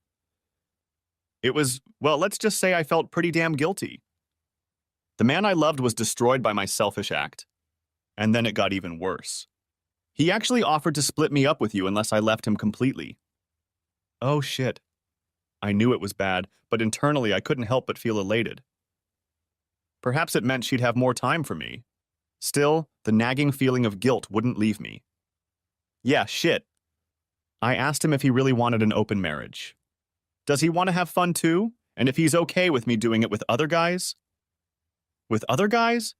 It was, well, let's just say I felt pretty damn guilty. The man I loved was destroyed by my selfish act. And then it got even worse. He actually offered to split me up with you unless I left him completely. Oh shit. I knew it was bad, but internally I couldn't help but feel elated. Perhaps it meant she'd have more time for me. Still, the nagging feeling of guilt wouldn't leave me. Yeah, shit. I asked him if he really wanted an open marriage. Does he want to have fun too? And if he's okay with me doing it with other guys? With other guys?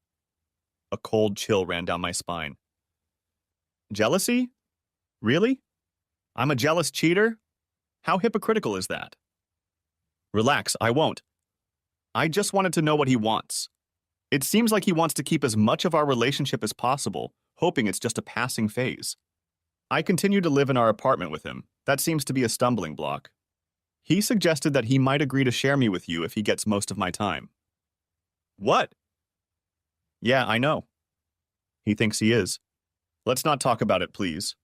A cold chill ran down my spine. Jealousy? Really? I'm a jealous cheater? How hypocritical is that? Relax, I won't. I just wanted to know what he wants. It seems like he wants to keep as much of our relationship as possible, hoping it's just a passing phase. I continue to live in our apartment with him. That seems to be a stumbling block. He suggested that he might agree to share me with you if he gets most of my time. What? Yeah, I know. He thinks he is. Let's not talk about it, please.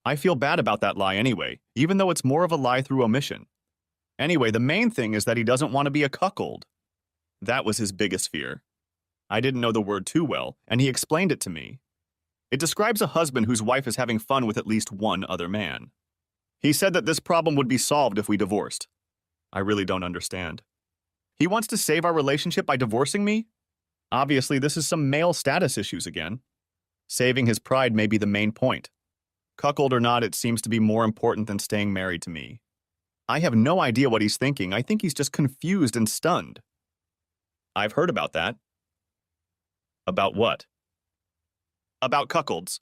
I feel bad about that lie anyway, even though it's more of a lie through omission. Anyway, the main thing is that he doesn't want to be a cuckold. That was his biggest fear. I didn't know the word too well, and he explained it to me. It describes a husband whose wife is having fun with at least one other man. He said that this problem would be solved if we divorced. I really don't understand. He wants to save our relationship by divorcing me? Obviously, this is some male status issues again. Saving his pride may be the main point. Cuckold or not, it seems to be more important than staying married to me. I have no idea what he's thinking. I think he's just confused and stunned. I've heard about that. About what? About cuckolds.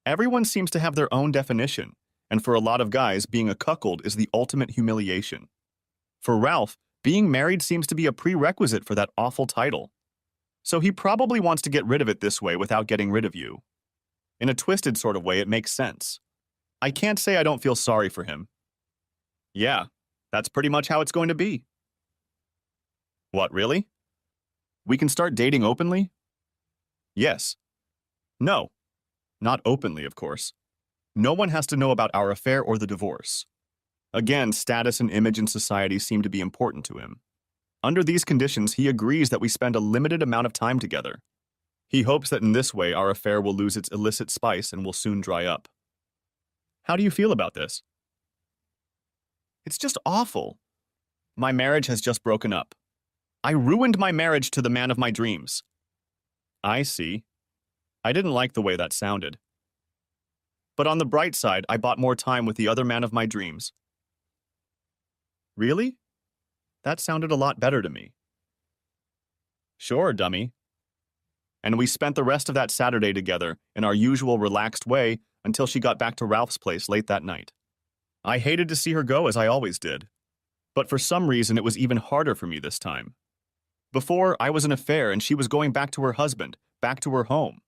Everyone seems to have their own definition, and for a lot of guys, being a cuckold is the ultimate humiliation. For Ralph, being married seems to be a prerequisite for that awful title. So he probably wants to get rid of it this way without getting rid of you. In a twisted sort of way, it makes sense. I can't say I don't feel sorry for him. Yeah, that's pretty much how it's going to be. What, really? We can start dating openly? Yes. No. Not openly, of course. No one has to know about our affair or the divorce. Again, status and image in society seem to be important to him. Under these conditions, he agrees that we spend a limited amount of time together. He hopes that in this way our affair will lose its illicit spice and will soon dry up. How do you feel about this? It's just awful. My marriage has just broken up. I ruined my marriage to the man of my dreams. I see. I didn't like the way that sounded. But on the bright side, I bought more time with the other man of my dreams. Really? That sounded a lot better to me. Sure, dummy. And we spent the rest of that Saturday together in our usual relaxed way until she got back to Ralph's place late that night. I hated to see her go as I always did. But for some reason, it was even harder for me this time. Before, I was an affair and she was going back to her husband, back to her home.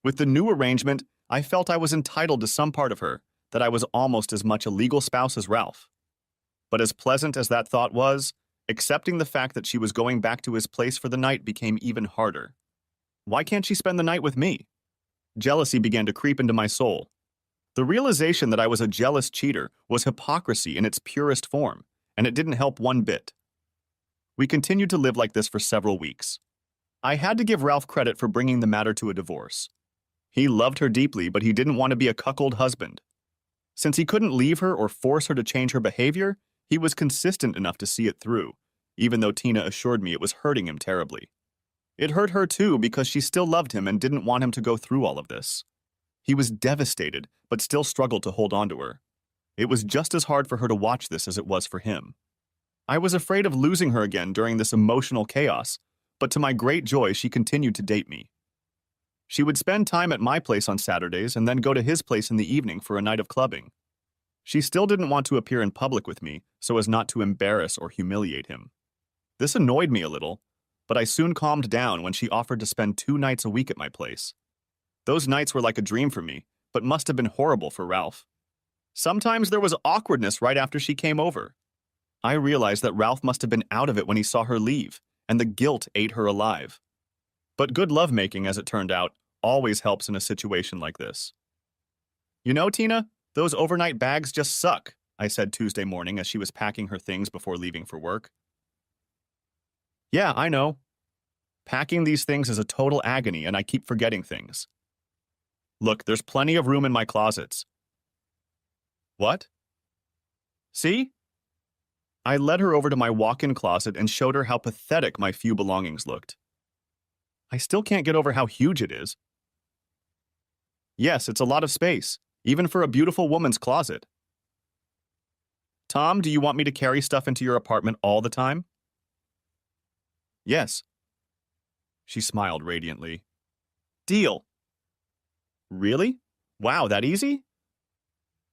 With the new arrangement, I felt I was entitled to some part of her, that I was almost as much a legal spouse as Ralph. But as pleasant as that thought was, accepting the fact that she was going back to his place for the night became even harder. Why can't she spend the night with me? Jealousy began to creep into my soul. The realization that I was a jealous cheater was hypocrisy in its purest form, and it didn't help one bit. We continued to live like this for several weeks. I had to give Ralph credit for bringing the matter to a divorce. He loved her deeply, but he didn't want to be a cuckold husband. Since he couldn't leave her or force her to change her behavior, he was consistent enough to see it through, even though Tina assured me it was hurting him terribly. It hurt her too because she still loved him and didn't want him to go through all of this. He was devastated, but still struggled to hold on to her. It was just as hard for her to watch this as it was for him. I was afraid of losing her again during this emotional chaos, but to my great joy, she continued to date me. She would spend time at my place on Saturdays and then go to his place in the evening for a night of clubbing. She still didn't want to appear in public with me so as not to embarrass or humiliate him. This annoyed me a little, but I soon calmed down when she offered to spend 2 nights a week at my place. Those nights were like a dream for me, but must have been horrible for Ralph. Sometimes there was awkwardness right after she came over. I realized that Ralph must have been out of it when he saw her leave, and the guilt ate her alive. But good lovemaking, as it turned out, always helps in a situation like this. You know, Tina, those overnight bags just suck, I said Tuesday morning as she was packing her things before leaving for work. Yeah, I know. Packing these things is a total agony, and I keep forgetting things. Look, there's plenty of room in my closets. What? See? I led her over to my walk-in closet and showed her how pathetic my few belongings looked. I still can't get over how huge it is. Yes, it's a lot of space, even for a beautiful woman's closet. Tom, do you want me to carry stuff into your apartment all the time? Yes. She smiled radiantly. Deal. Really? Wow, that easy?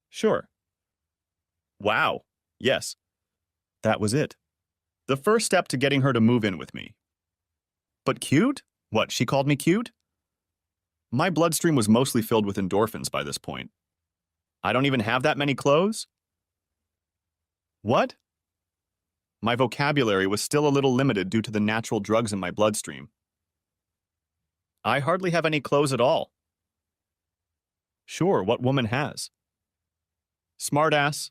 Sure. Wow. Yes. That was it. The first step to getting her to move in with me. But cute? What, she called me cute? My bloodstream was mostly filled with endorphins by this point. I don't even have that many clothes? What? My vocabulary was still a little limited due to the natural drugs in my bloodstream. I hardly have any clothes at all. Sure, what woman has? Smartass.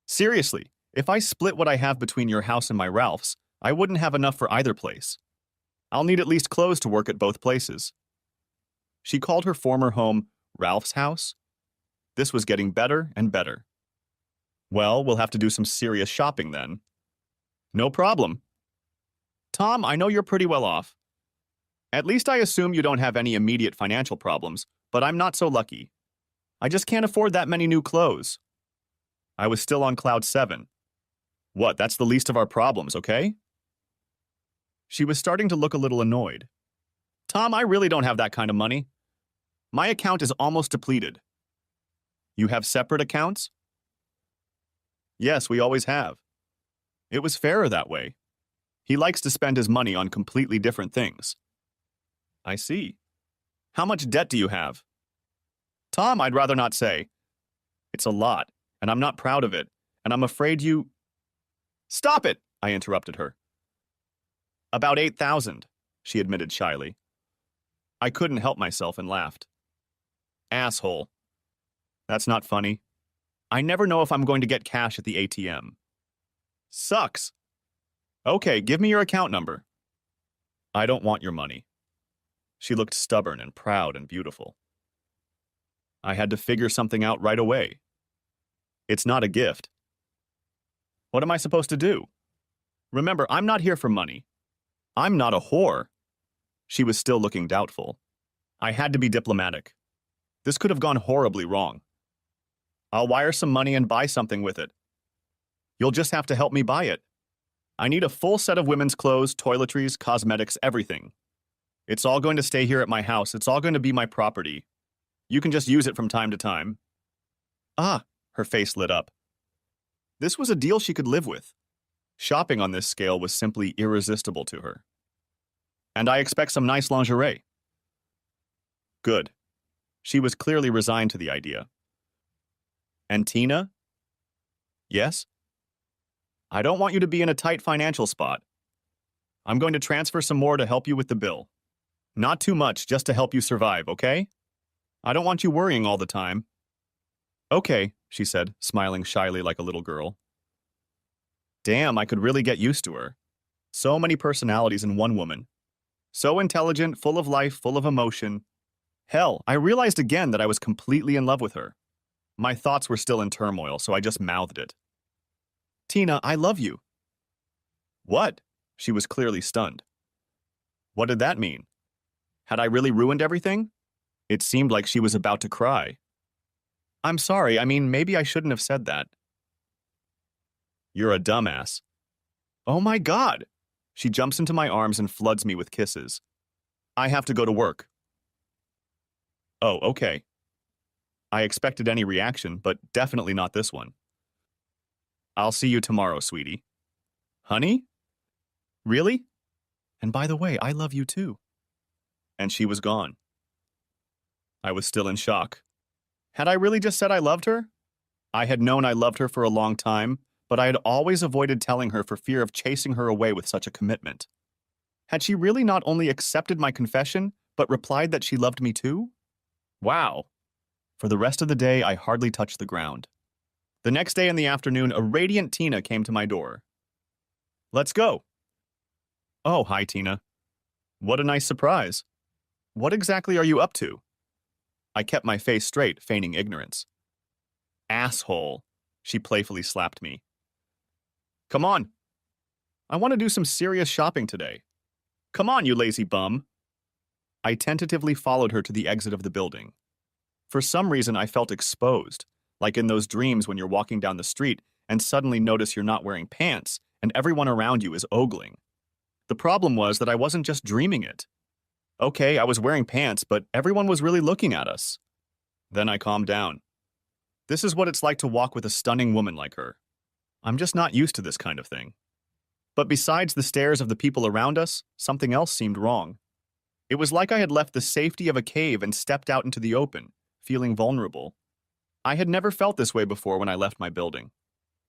Seriously, if I split what I have between your house and my Ralph's, I wouldn't have enough for either place. I'll need at least clothes to work at both places. She called her former home Ralph's house. This was getting better and better. Well, we'll have to do some serious shopping then. No problem. Tom, I know you're pretty well off. At least I assume you don't have any immediate financial problems, but I'm not so lucky. I just can't afford that many new clothes. I was still on cloud 7. What, that's the least of our problems, okay? She was starting to look a little annoyed. Tom, I really don't have that kind of money. My account is almost depleted. You have separate accounts? Yes, we always have. It was fairer that way. He likes to spend his money on completely different things. I see. How much debt do you have? Tom, I'd rather not say. It's a lot, and I'm not proud of it, and I'm afraid you... Stop it, I interrupted her. About 8,000, she admitted shyly. I couldn't help myself and laughed. Asshole. That's not funny. I never know if I'm going to get cash at the ATM. Sucks. Okay, give me your account number. I don't want your money. She looked stubborn and proud and beautiful. I had to figure something out right away. It's not a gift. What am I supposed to do? Remember, I'm not here for money. I'm not a whore. She was still looking doubtful. I had to be diplomatic. This could have gone horribly wrong. I'll wire some money and buy something with it. You'll just have to help me buy it. I need a full set of women's clothes, toiletries, cosmetics, everything. It's all going to stay here at my house. It's all going to be my property. You can just use it from time to time. Ah, her face lit up. This was a deal she could live with. Shopping on this scale was simply irresistible to her. And I expect some nice lingerie. Good. She was clearly resigned to the idea. And Tina? Yes? I don't want you to be in a tight financial spot. I'm going to transfer some more to help you with the bill. Not too much, just to help you survive, okay? I don't want you worrying all the time. Okay, she said, smiling shyly like a little girl. Damn, I could really get used to her. So many personalities in one woman. So intelligent, full of life, full of emotion. Hell, I realized again that I was completely in love with her. My thoughts were still in turmoil, so I just mouthed it. Tina, I love you. What? She was clearly stunned. What did that mean? Had I really ruined everything? It seemed like she was about to cry. I'm sorry, I mean, maybe I shouldn't have said that. You're a dumbass. Oh my God! She jumps into my arms and floods me with kisses. I have to go to work. Oh, okay. I expected any reaction, but definitely not this one. I'll see you tomorrow, sweetie. Honey? Really? And by the way, I love you too. And she was gone. I was still in shock. Had I really just said I loved her? I had known I loved her for a long time, but I had always avoided telling her for fear of chasing her away with such a commitment. Had she really not only accepted my confession, but replied that she loved me too? Wow. For the rest of the day, I hardly touched the ground. The next day in the afternoon, a radiant Tina came to my door. Let's go. Oh, hi, Tina. What a nice surprise. What exactly are you up to? I kept my face straight, feigning ignorance. Asshole. She playfully slapped me. Come on. I want to do some serious shopping today. Come on, you lazy bum. I tentatively followed her to the exit of the building. For some reason, I felt exposed, like in those dreams when you're walking down the street and suddenly notice you're not wearing pants and everyone around you is ogling. The problem was that I wasn't just dreaming it. Okay, I was wearing pants, but everyone was really looking at us. Then I calmed down. This is what it's like to walk with a stunning woman like her. I'm just not used to this kind of thing. But besides the stares of the people around us, something else seemed wrong. It was like I had left the safety of a cave and stepped out into the open, feeling vulnerable. I had never felt this way before when I left my building.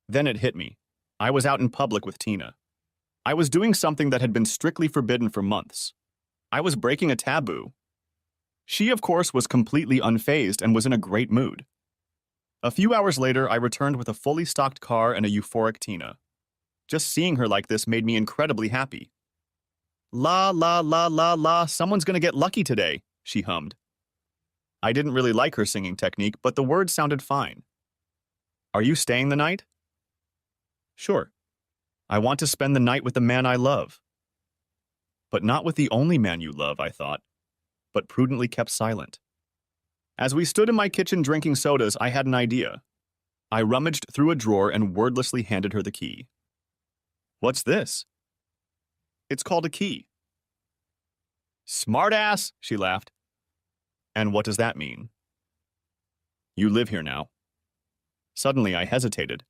Then it hit me. I was out in public with Tina. I was doing something that had been strictly forbidden for months. I was breaking a taboo. She, of course, was completely unfazed and was in a great mood. A few hours later, I returned with a fully stocked car and a euphoric Tina. Just seeing her like this made me incredibly happy. La la la la la, someone's gonna get lucky today, she hummed. I didn't really like her singing technique, but the words sounded fine. Are you staying the night? Sure. I want to spend the night with the man I love. But not with the only man you love, I thought, but prudently kept silent. As we stood in my kitchen drinking sodas, I had an idea. I rummaged through a drawer and wordlessly handed her the key. What's this? It's called a key. Smartass, she laughed. And what does that mean? You live here now. Suddenly, I hesitated.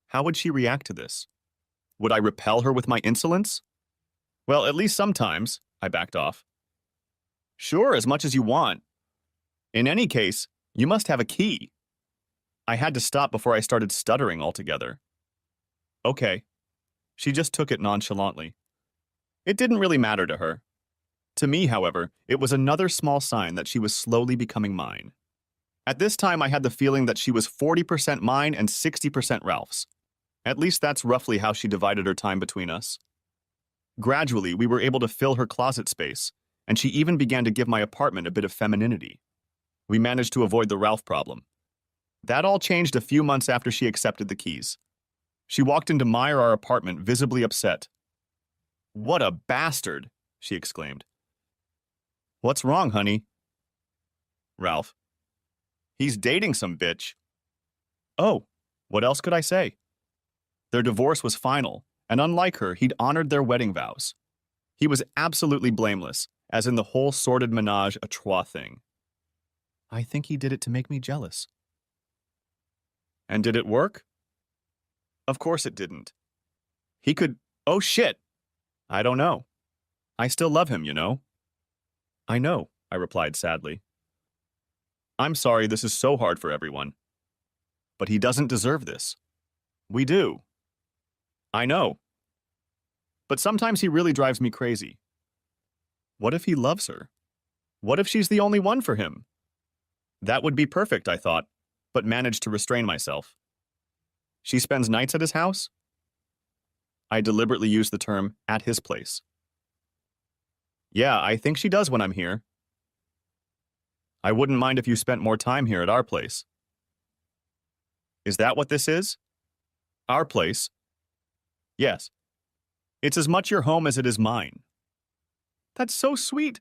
How would she react to this? Would I repel her with my insolence? Well, at least sometimes, I backed off. Sure, as much as you want. In any case, you must have a key. I had to stop before I started stuttering altogether. Okay. She just took it nonchalantly. It didn't really matter to her. To me, however, it was another small sign that she was slowly becoming mine. At this time, I had the feeling that she was 40% mine and 60% Ralph's. At least that's roughly how she divided her time between us. Gradually, we were able to fill her closet space, and she even began to give my apartment a bit of femininity. We managed to avoid the Ralph problem. That all changed a few months after she accepted the keys. She walked into our apartment, visibly upset. What a bastard, she exclaimed. What's wrong, honey? Ralph. He's dating some bitch. Oh, what else could I say? Their divorce was final, and unlike her, he'd honored their wedding vows. He was absolutely blameless, as in the whole sordid menage a trois thing. I think he did it to make me jealous. And did it work? Of course it didn't. He could... Oh, shit! I don't know. I still love him, you know. I know, I replied sadly. I'm sorry this is so hard for everyone. But he doesn't deserve this. We do. I know. But sometimes he really drives me crazy. What if he loves her? What if she's the only one for him? That would be perfect, I thought, but managed to restrain myself. She spends nights at his house? I deliberately used the term at his place. Yeah, I think she does when I'm here. I wouldn't mind if you spent more time here at our place. Is that what this is? Our place? Yes. It's as much your home as it is mine. That's so sweet.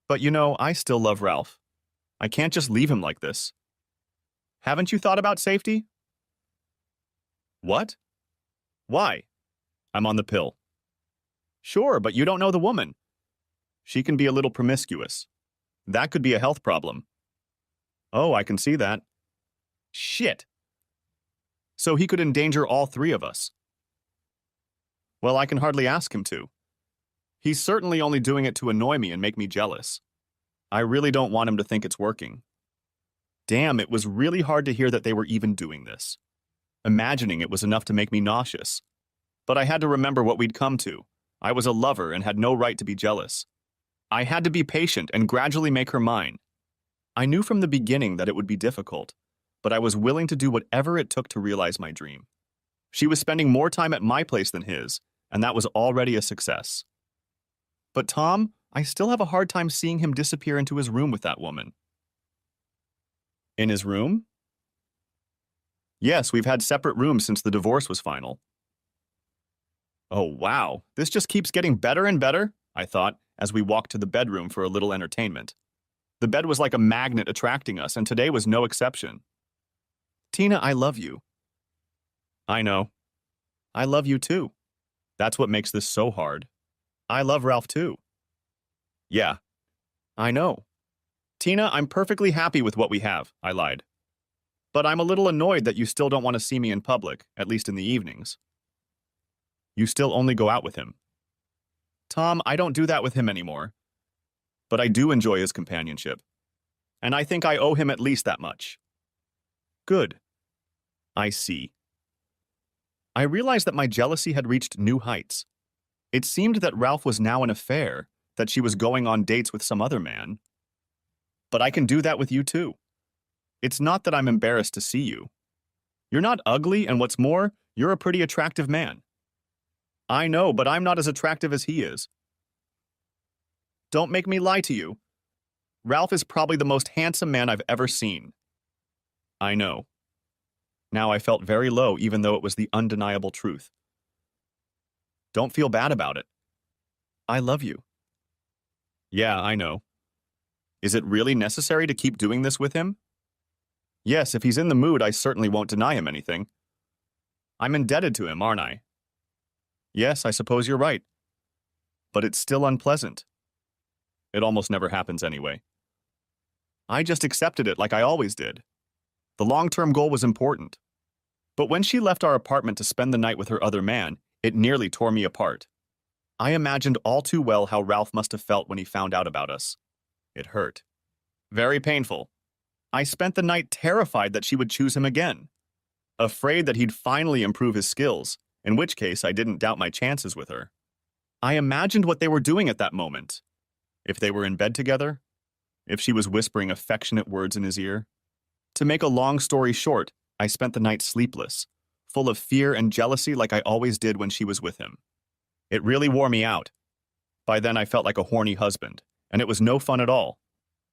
But you know, I still love Ralph. I can't just leave him like this. Haven't you thought about safety? What? Why? I'm on the pill. Sure, but you don't know the woman. She can be a little promiscuous. That could be a health problem. Oh, I can see that. Shit. So he could endanger all three of us. Well, I can hardly ask him to. He's certainly only doing it to annoy me and make me jealous. I really don't want him to think it's working. Damn, it was really hard to hear that they were even doing this. Imagining it was enough to make me nauseous. But I had to remember what we'd come to. I was a lover and had no right to be jealous. I had to be patient and gradually make her mine. I knew from the beginning that it would be difficult, but I was willing to do whatever it took to realize my dream. She was spending more time at my place than his, and that was already a success. But Tom, I still have a hard time seeing him disappear into his room with that woman. In his room? Yes, we've had separate rooms since the divorce was final. Oh, wow, this just keeps getting better and better, I thought, as we walked to the bedroom for a little entertainment. The bed was like a magnet attracting us, and today was no exception. Tina, I love you. I know. I love you too. That's what makes this so hard. I love Ralph too. Yeah, I know. Tina, I'm perfectly happy with what we have, I lied. But I'm a little annoyed that you still don't want to see me in public, at least in the evenings. You still only go out with him. Tom, I don't do that with him anymore. But I do enjoy his companionship. And I think I owe him at least that much. Good. I see. I realized that my jealousy had reached new heights. It seemed that Ralph was now an affair, that she was going on dates with some other man. But I can do that with you too. It's not that I'm embarrassed to see you. You're not ugly, and what's more, you're a pretty attractive man. I know, but I'm not as attractive as he is. Don't make me lie to you. Ralph is probably the most handsome man I've ever seen. I know. Now I felt very low, even though it was the undeniable truth. Don't feel bad about it. I love you. Yeah, I know. Is it really necessary to keep doing this with him? Yes, if he's in the mood, I certainly won't deny him anything. I'm indebted to him, aren't I? Yes, I suppose you're right. But it's still unpleasant. It almost never happens anyway. I just accepted it like I always did. The long-term goal was important. But when she left our apartment to spend the night with her other man, it nearly tore me apart. I imagined all too well how Ralph must have felt when he found out about us. It hurt. Very painful. I spent the night terrified that she would choose him again. Afraid that he'd finally improve his skills, in which case I didn't doubt my chances with her. I imagined what they were doing at that moment. If they were in bed together, if she was whispering affectionate words in his ear. To make a long story short, I spent the night sleepless, full of fear and jealousy like I always did when she was with him. It really wore me out. By then I felt like a horny husband, and it was no fun at all.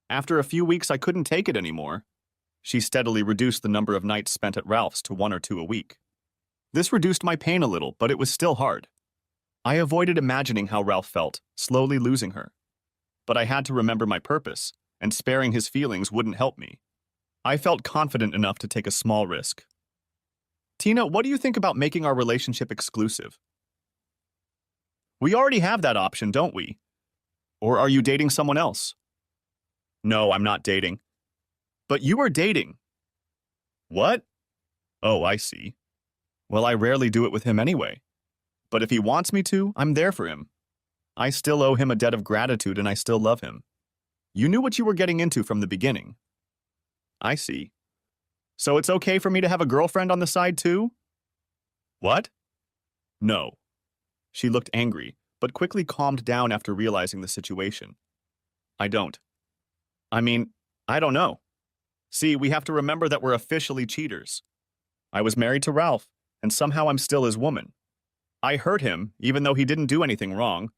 After a few weeks I couldn't take it anymore. She steadily reduced the number of nights spent at Ralph's to 1 or 2 a week. This reduced my pain a little, but it was still hard. I avoided imagining how Ralph felt, slowly losing her. But I had to remember my purpose, and sparing his feelings wouldn't help me. I felt confident enough to take a small risk. Tina, what do you think about making our relationship exclusive? We already have that option, don't we? Or are you dating someone else? No, I'm not dating. But you are dating. What? Oh, I see. Well, I rarely do it with him anyway. But if he wants me to, I'm there for him. I still owe him a debt of gratitude and I still love him. You knew what you were getting into from the beginning. I see. So it's okay for me to have a girlfriend on the side too? What? No. She looked angry, but quickly calmed down after realizing the situation. I don't. I mean, I don't know. See, we have to remember that we're officially cheaters. I was married to Ralph, and somehow I'm still his woman. I hurt him, even though he didn't do anything wrong.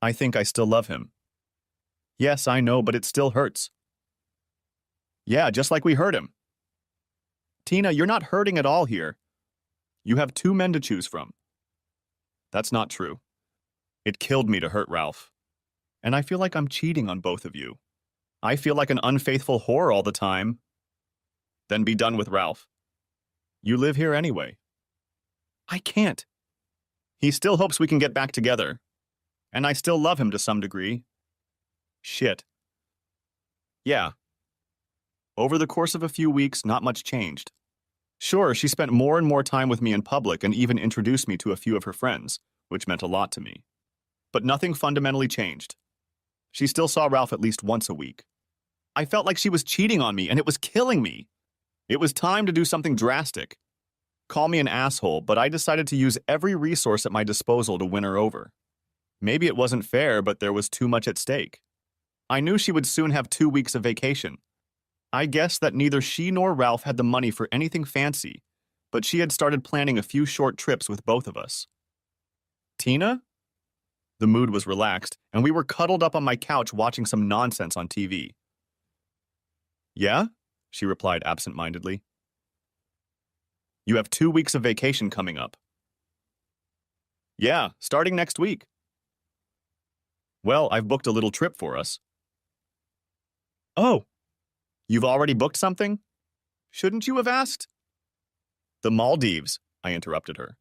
I think I still love him. Yes, I know, but it still hurts. Yeah, just like we hurt him. Tina, you're not hurting at all here. You have 2 men to choose from. That's not true. It killed me to hurt Ralph. And I feel like I'm cheating on both of you. I feel like an unfaithful whore all the time. Then be done with Ralph. You live here anyway. I can't. He still hopes we can get back together. And I still love him to some degree. Shit. Yeah. Over the course of a few weeks, not much changed. Sure, she spent more and more time with me in public and even introduced me to a few of her friends, which meant a lot to me. But nothing fundamentally changed. She still saw Ralph at least once a week. I felt like she was cheating on me, and it was killing me. It was time to do something drastic. Call me an asshole, but I decided to use every resource at my disposal to win her over. Maybe it wasn't fair, but there was too much at stake. I knew she would soon have 2 weeks of vacation. I guessed that neither she nor Ralph had the money for anything fancy, but she had started planning a few short trips with both of us. Tina? The mood was relaxed, and we were cuddled up on my couch watching some nonsense on TV. Yeah? She replied absent-mindedly. You have 2 weeks of vacation coming up. Yeah, starting next week. Well, I've booked a little trip for us. Oh, you've already booked something? Shouldn't you have asked? The Maldives, I interrupted her.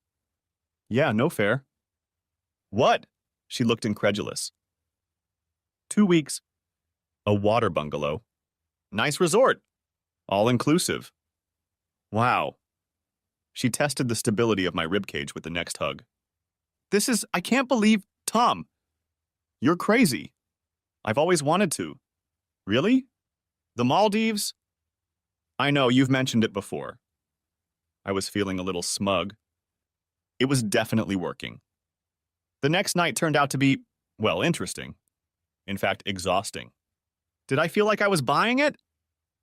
Yeah, no fair. What? She looked incredulous. 2 weeks. A water bungalow. Nice resort. All inclusive. Wow. She tested the stability of my ribcage with the next hug. I can't believe, Tom. You're crazy. I've always wanted to. Really? The Maldives? I know, you've mentioned it before. I was feeling a little smug. It was definitely working. The next night turned out to be, well, interesting. In fact, exhausting. Did I feel like I was buying it?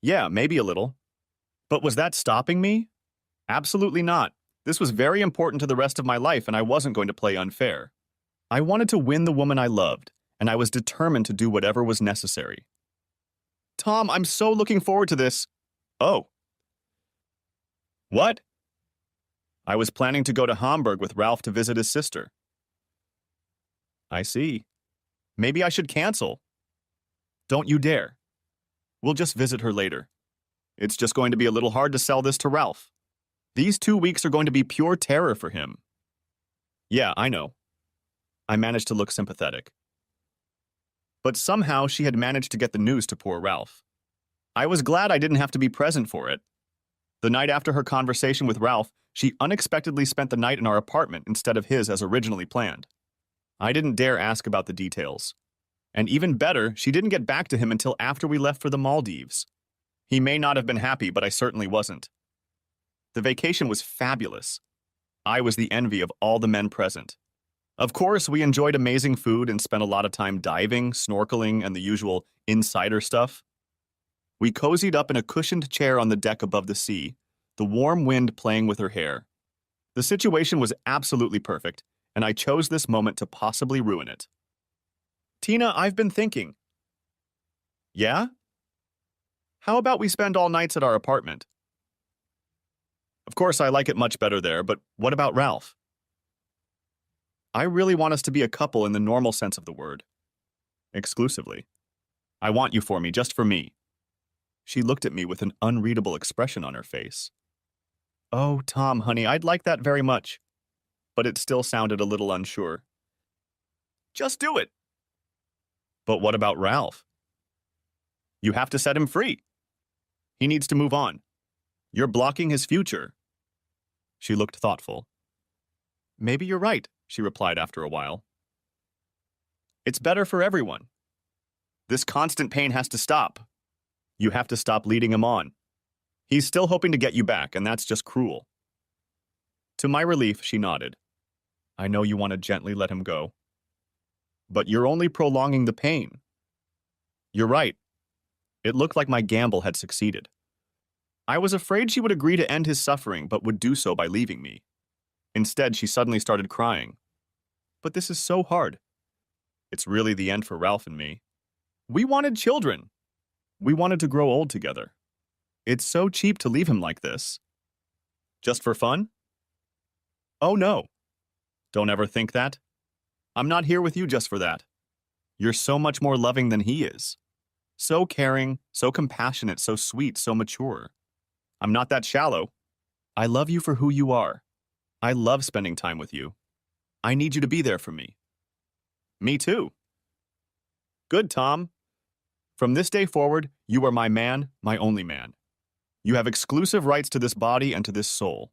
Yeah, maybe a little. But was that stopping me? Absolutely not. This was very important to the rest of my life, and I wasn't going to play unfair. I wanted to win the woman I loved, and I was determined to do whatever was necessary. Tom, I'm so looking forward to this. Oh. What? I was planning to go to Hamburg with Ralph to visit his sister. I see. Maybe I should cancel. Don't you dare. We'll just visit her later. It's just going to be a little hard to sell this to Ralph. These 2 weeks are going to be pure terror for him. Yeah, I know. I managed to look sympathetic. But somehow she had managed to get the news to poor Ralph. I was glad I didn't have to be present for it. The night after her conversation with Ralph, she unexpectedly spent the night in our apartment instead of his as originally planned. I didn't dare ask about the details. And even better, she didn't get back to him until after we left for the Maldives. He may not have been happy, but I certainly wasn't. The vacation was fabulous. I was the envy of all the men present. Of course, we enjoyed amazing food and spent a lot of time diving, snorkeling, and the usual insider stuff. We cozied up in a cushioned chair on the deck above the sea, the warm wind playing with her hair. The situation was absolutely perfect, and I chose this moment to possibly ruin it. Tina, I've been thinking. Yeah? How about we spend all nights at our apartment? Of course, I like it much better there, but what about Ralph? I really want us to be a couple in the normal sense of the word. Exclusively. I want you for me, just for me. She looked at me with an unreadable expression on her face. Oh, Tom, honey, I'd like that very much. But it still sounded a little unsure. Just do it. But what about Ralph? You have to set him free. He needs to move on. You're blocking his future. She looked thoughtful. Maybe you're right, she replied after a while. It's better for everyone. This constant pain has to stop. You have to stop leading him on. He's still hoping to get you back, and that's just cruel. To my relief, she nodded. I know you want to gently let him go. But you're only prolonging the pain. You're right. It looked like my gamble had succeeded. I was afraid she would agree to end his suffering, but would do so by leaving me. Instead, she suddenly started crying. But this is so hard. It's really the end for Ralph and me. We wanted children. We wanted to grow old together. It's so cheap to leave him like this. Just for fun? Oh no. Don't ever think that. I'm not here with you just for that. You're so much more loving than he is. So caring, so compassionate, so sweet, so mature. I'm not that shallow. I love you for who you are. I love spending time with you. I need you to be there for me. Me too. Good, Tom. From this day forward, you are my man, my only man. You have exclusive rights to this body and to this soul.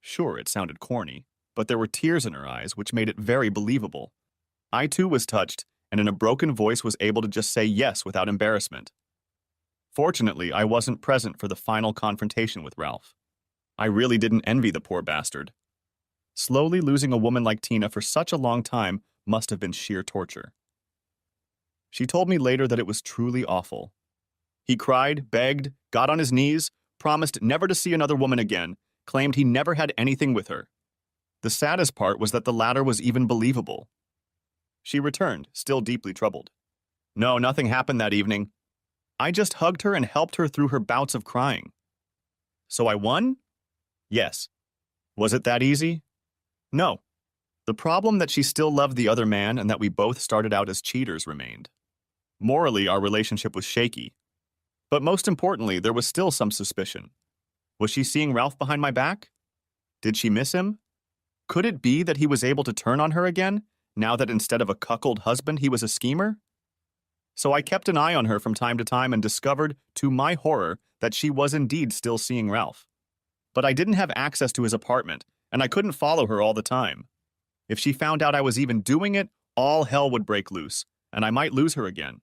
Sure, it sounded corny, but there were tears in her eyes, which made it very believable. I too was touched, and in a broken voice was able to just say yes without embarrassment. Fortunately, I wasn't present for the final confrontation with Ralph. I really didn't envy the poor bastard. Slowly losing a woman like Tina for such a long time must have been sheer torture. She told me later that it was truly awful. He cried, begged, got on his knees, promised never to see another woman again, claimed he never had anything with her. The saddest part was that the latter was even believable. She returned, still deeply troubled. No, nothing happened that evening. I just hugged her and helped her through her bouts of crying. So I won? Yes. Was it that easy? No. The problem that she still loved the other man and that we both started out as cheaters remained. Morally, our relationship was shaky. But most importantly, there was still some suspicion. Was she seeing Ralph behind my back? Did she miss him? Could it be that he was able to turn on her again, now that instead of a cuckold husband, he was a schemer? So I kept an eye on her from time to time and discovered, to my horror, that she was indeed still seeing Ralph. But I didn't have access to his apartment, and I couldn't follow her all the time. If she found out I was even doing it, all hell would break loose, and I might lose her again.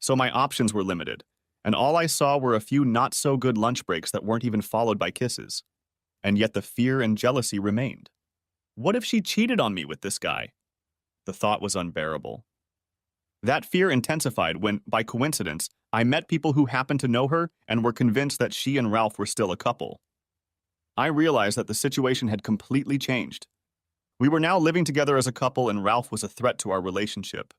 So my options were limited, and all I saw were a few not-so-good lunch breaks that weren't even followed by kisses. And yet the fear and jealousy remained. What if she cheated on me with this guy? The thought was unbearable. That fear intensified when, by coincidence, I met people who happened to know her and were convinced that she and Ralph were still a couple. I realized that the situation had completely changed. We were now living together as a couple and Ralph was a threat to our relationship.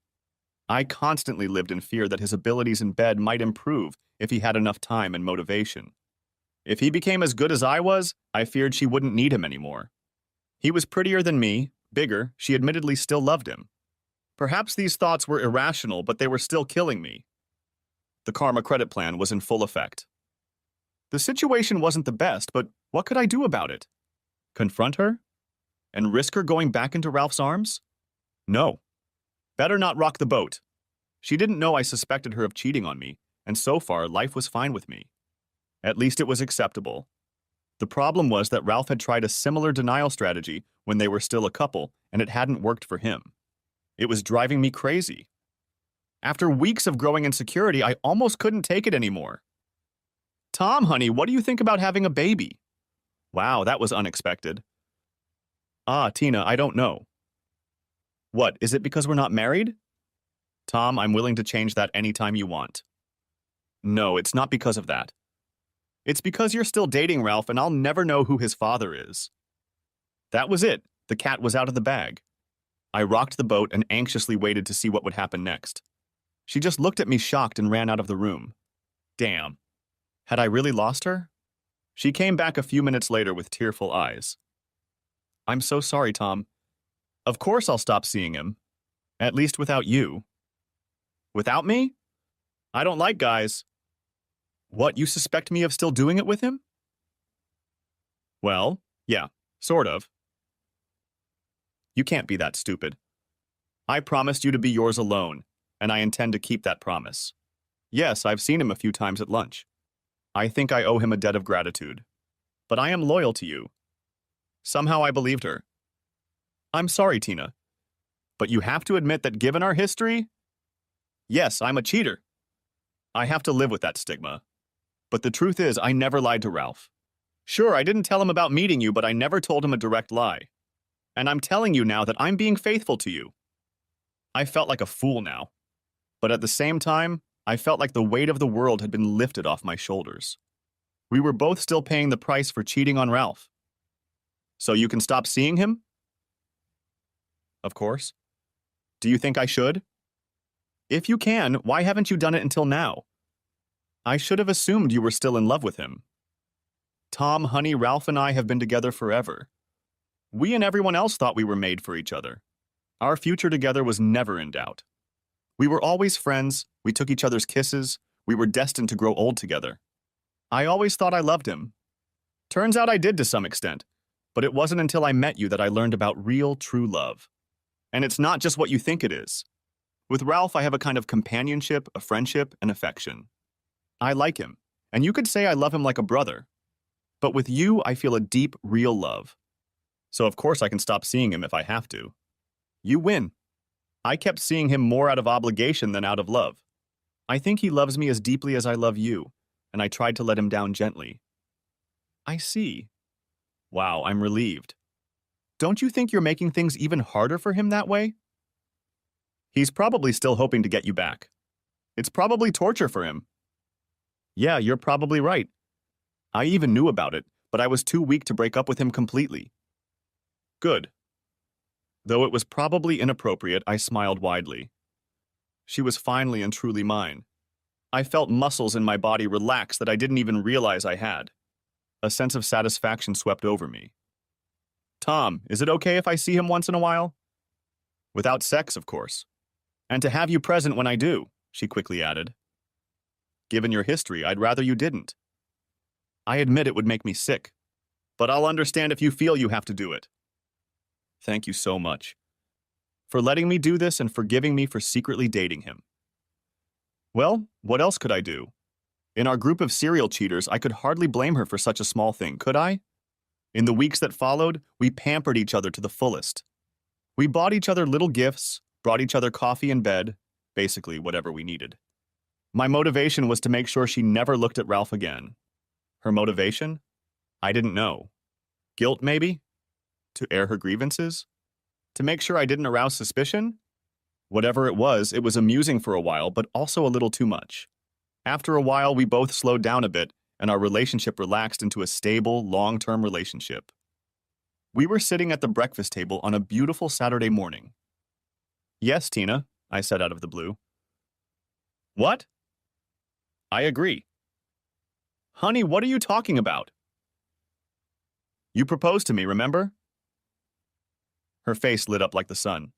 I constantly lived in fear that his abilities in bed might improve if he had enough time and motivation. If he became as good as I was, I feared she wouldn't need him anymore. He was prettier than me, bigger, she admittedly still loved him. Perhaps these thoughts were irrational, but they were still killing me. The karma credit plan was in full effect. The situation wasn't the best, but what could I do about it? Confront her? And risk her going back into Ralph's arms? No. Better not rock the boat. She didn't know I suspected her of cheating on me, and so far life was fine with me. At least it was acceptable. The problem was that Ralph had tried a similar denial strategy when they were still a couple, and it hadn't worked for him. It was driving me crazy. After weeks of growing insecurity, I almost couldn't take it anymore. Tom, honey, what do you think about having a baby? Wow, that was unexpected. Ah, Tina, I don't know. What, is it because we're not married? Tom, I'm willing to change that anytime you want. No, it's not because of that. It's because you're still dating Ralph and I'll never know who his father is. That was it. The cat was out of the bag. I rocked the boat and anxiously waited to see what would happen next. She just looked at me shocked and ran out of the room. Damn. Had I really lost her? She came back a few minutes later with tearful eyes. I'm so sorry, Tom. Of course I'll stop seeing him. At least without you. Without me? I don't like guys. What, you suspect me of still doing it with him? Well, yeah, sort of. You can't be that stupid. I promised you to be yours alone, and I intend to keep that promise. Yes, I've seen him a few times at lunch. I think I owe him a debt of gratitude. But I am loyal to you. Somehow I believed her. I'm sorry, Tina. But you have to admit that given our history, yes, I'm a cheater. I have to live with that stigma. But the truth is, I never lied to Ralph. Sure, I didn't tell him about meeting you, but I never told him a direct lie. And I'm telling you now that I'm being faithful to you. I felt like a fool now. But at the same time, I felt like the weight of the world had been lifted off my shoulders. We were both still paying the price for cheating on Ralph. So you can stop seeing him? Of course. Do you think I should? If you can, why haven't you done it until now? I should have assumed you were still in love with him. Tom, honey, Ralph and I have been together forever. We and everyone else thought we were made for each other. Our future together was never in doubt. We were always friends, we took each other's kisses, we were destined to grow old together. I always thought I loved him. Turns out I did to some extent, but it wasn't until I met you that I learned about real, true love. And it's not just what you think it is. With Ralph, I have a kind of companionship, a friendship, and affection. I like him, and you could say I love him like a brother. But with you, I feel a deep, real love. So of course I can stop seeing him if I have to. You win. I kept seeing him more out of obligation than out of love. I think he loves me as deeply as I love you, and I tried to let him down gently. I see. Wow, I'm relieved. Don't you think you're making things even harder for him that way? He's probably still hoping to get you back. It's probably torture for him. Yeah, you're probably right. I even knew about it, but I was too weak to break up with him completely. Good. Though it was probably inappropriate, I smiled widely. She was finally and truly mine. I felt muscles in my body relax that I didn't even realize I had. A sense of satisfaction swept over me. Tom, is it okay if I see him once in a while? Without sex, of course. And to have you present when I do, she quickly added. Given your history, I'd rather you didn't. I admit it would make me sick, but I'll understand if you feel you have to do it. Thank you so much for letting me do this and forgiving me for secretly dating him. Well, what else could I do? In our group of serial cheaters, I could hardly blame her for such a small thing, could I? In the weeks that followed, we pampered each other to the fullest. We bought each other little gifts, brought each other coffee and bed, basically whatever we needed. My motivation was to make sure she never looked at Ralph again. Her motivation? I didn't know. Guilt, maybe? To air her grievances? To make sure I didn't arouse suspicion? Whatever it was amusing for a while, but also a little too much. After a while, we both slowed down a bit, and our relationship relaxed into a stable, long-term relationship. We were sitting at the breakfast table on a beautiful Saturday morning. Yes, Tina, I said out of the blue. What? I agree. Honey, what are you talking about? You proposed to me, remember? Her face lit up like the sun.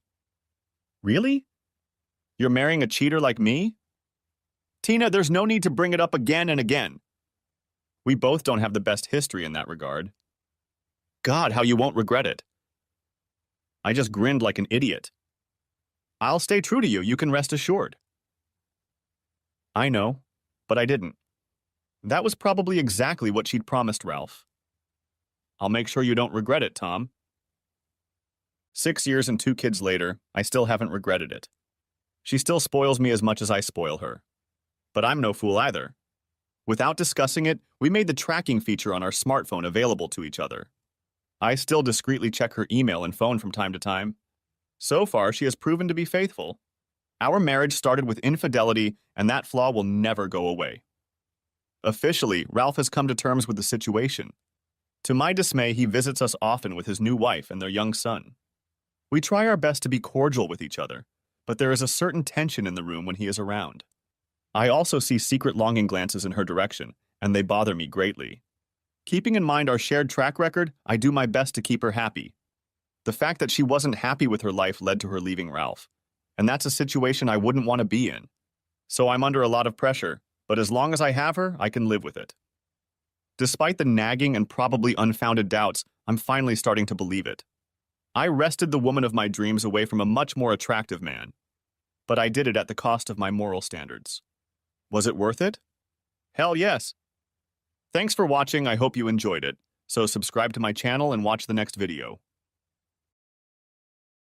Really? You're marrying a cheater like me? Tina, there's no need to bring it up again and again. We both don't have the best history in that regard. God, how you won't regret it. I just grinned like an idiot. I'll stay true to you, you can rest assured. I know, but I didn't. That was probably exactly what she'd promised Ralph. I'll make sure you don't regret it, Tom. 6 years and 2 kids later, I still haven't regretted it. She still spoils me as much as I spoil her. But I'm no fool either. Without discussing it, we made the tracking feature on our smartphone available to each other. I still discreetly check her email and phone from time to time. So far, she has proven to be faithful. Our marriage started with infidelity, and that flaw will never go away. Officially, Ralph has come to terms with the situation. To my dismay, he visits us often with his new wife and their young son. We try our best to be cordial with each other, but there is a certain tension in the room when he is around. I also see secret longing glances in her direction, and they bother me greatly. Keeping in mind our shared track record, I do my best to keep her happy. The fact that she wasn't happy with her life led to her leaving Ralph, and that's a situation I wouldn't want to be in. So I'm under a lot of pressure, but as long as I have her, I can live with it. Despite the nagging and probably unfounded doubts, I'm finally starting to believe it. I wrested the woman of my dreams away from a much more attractive man, but I did it at the cost of my moral standards. Was it worth it? Hell yes. Thanks for watching, I hope you enjoyed it. So subscribe to my channel and watch the next video.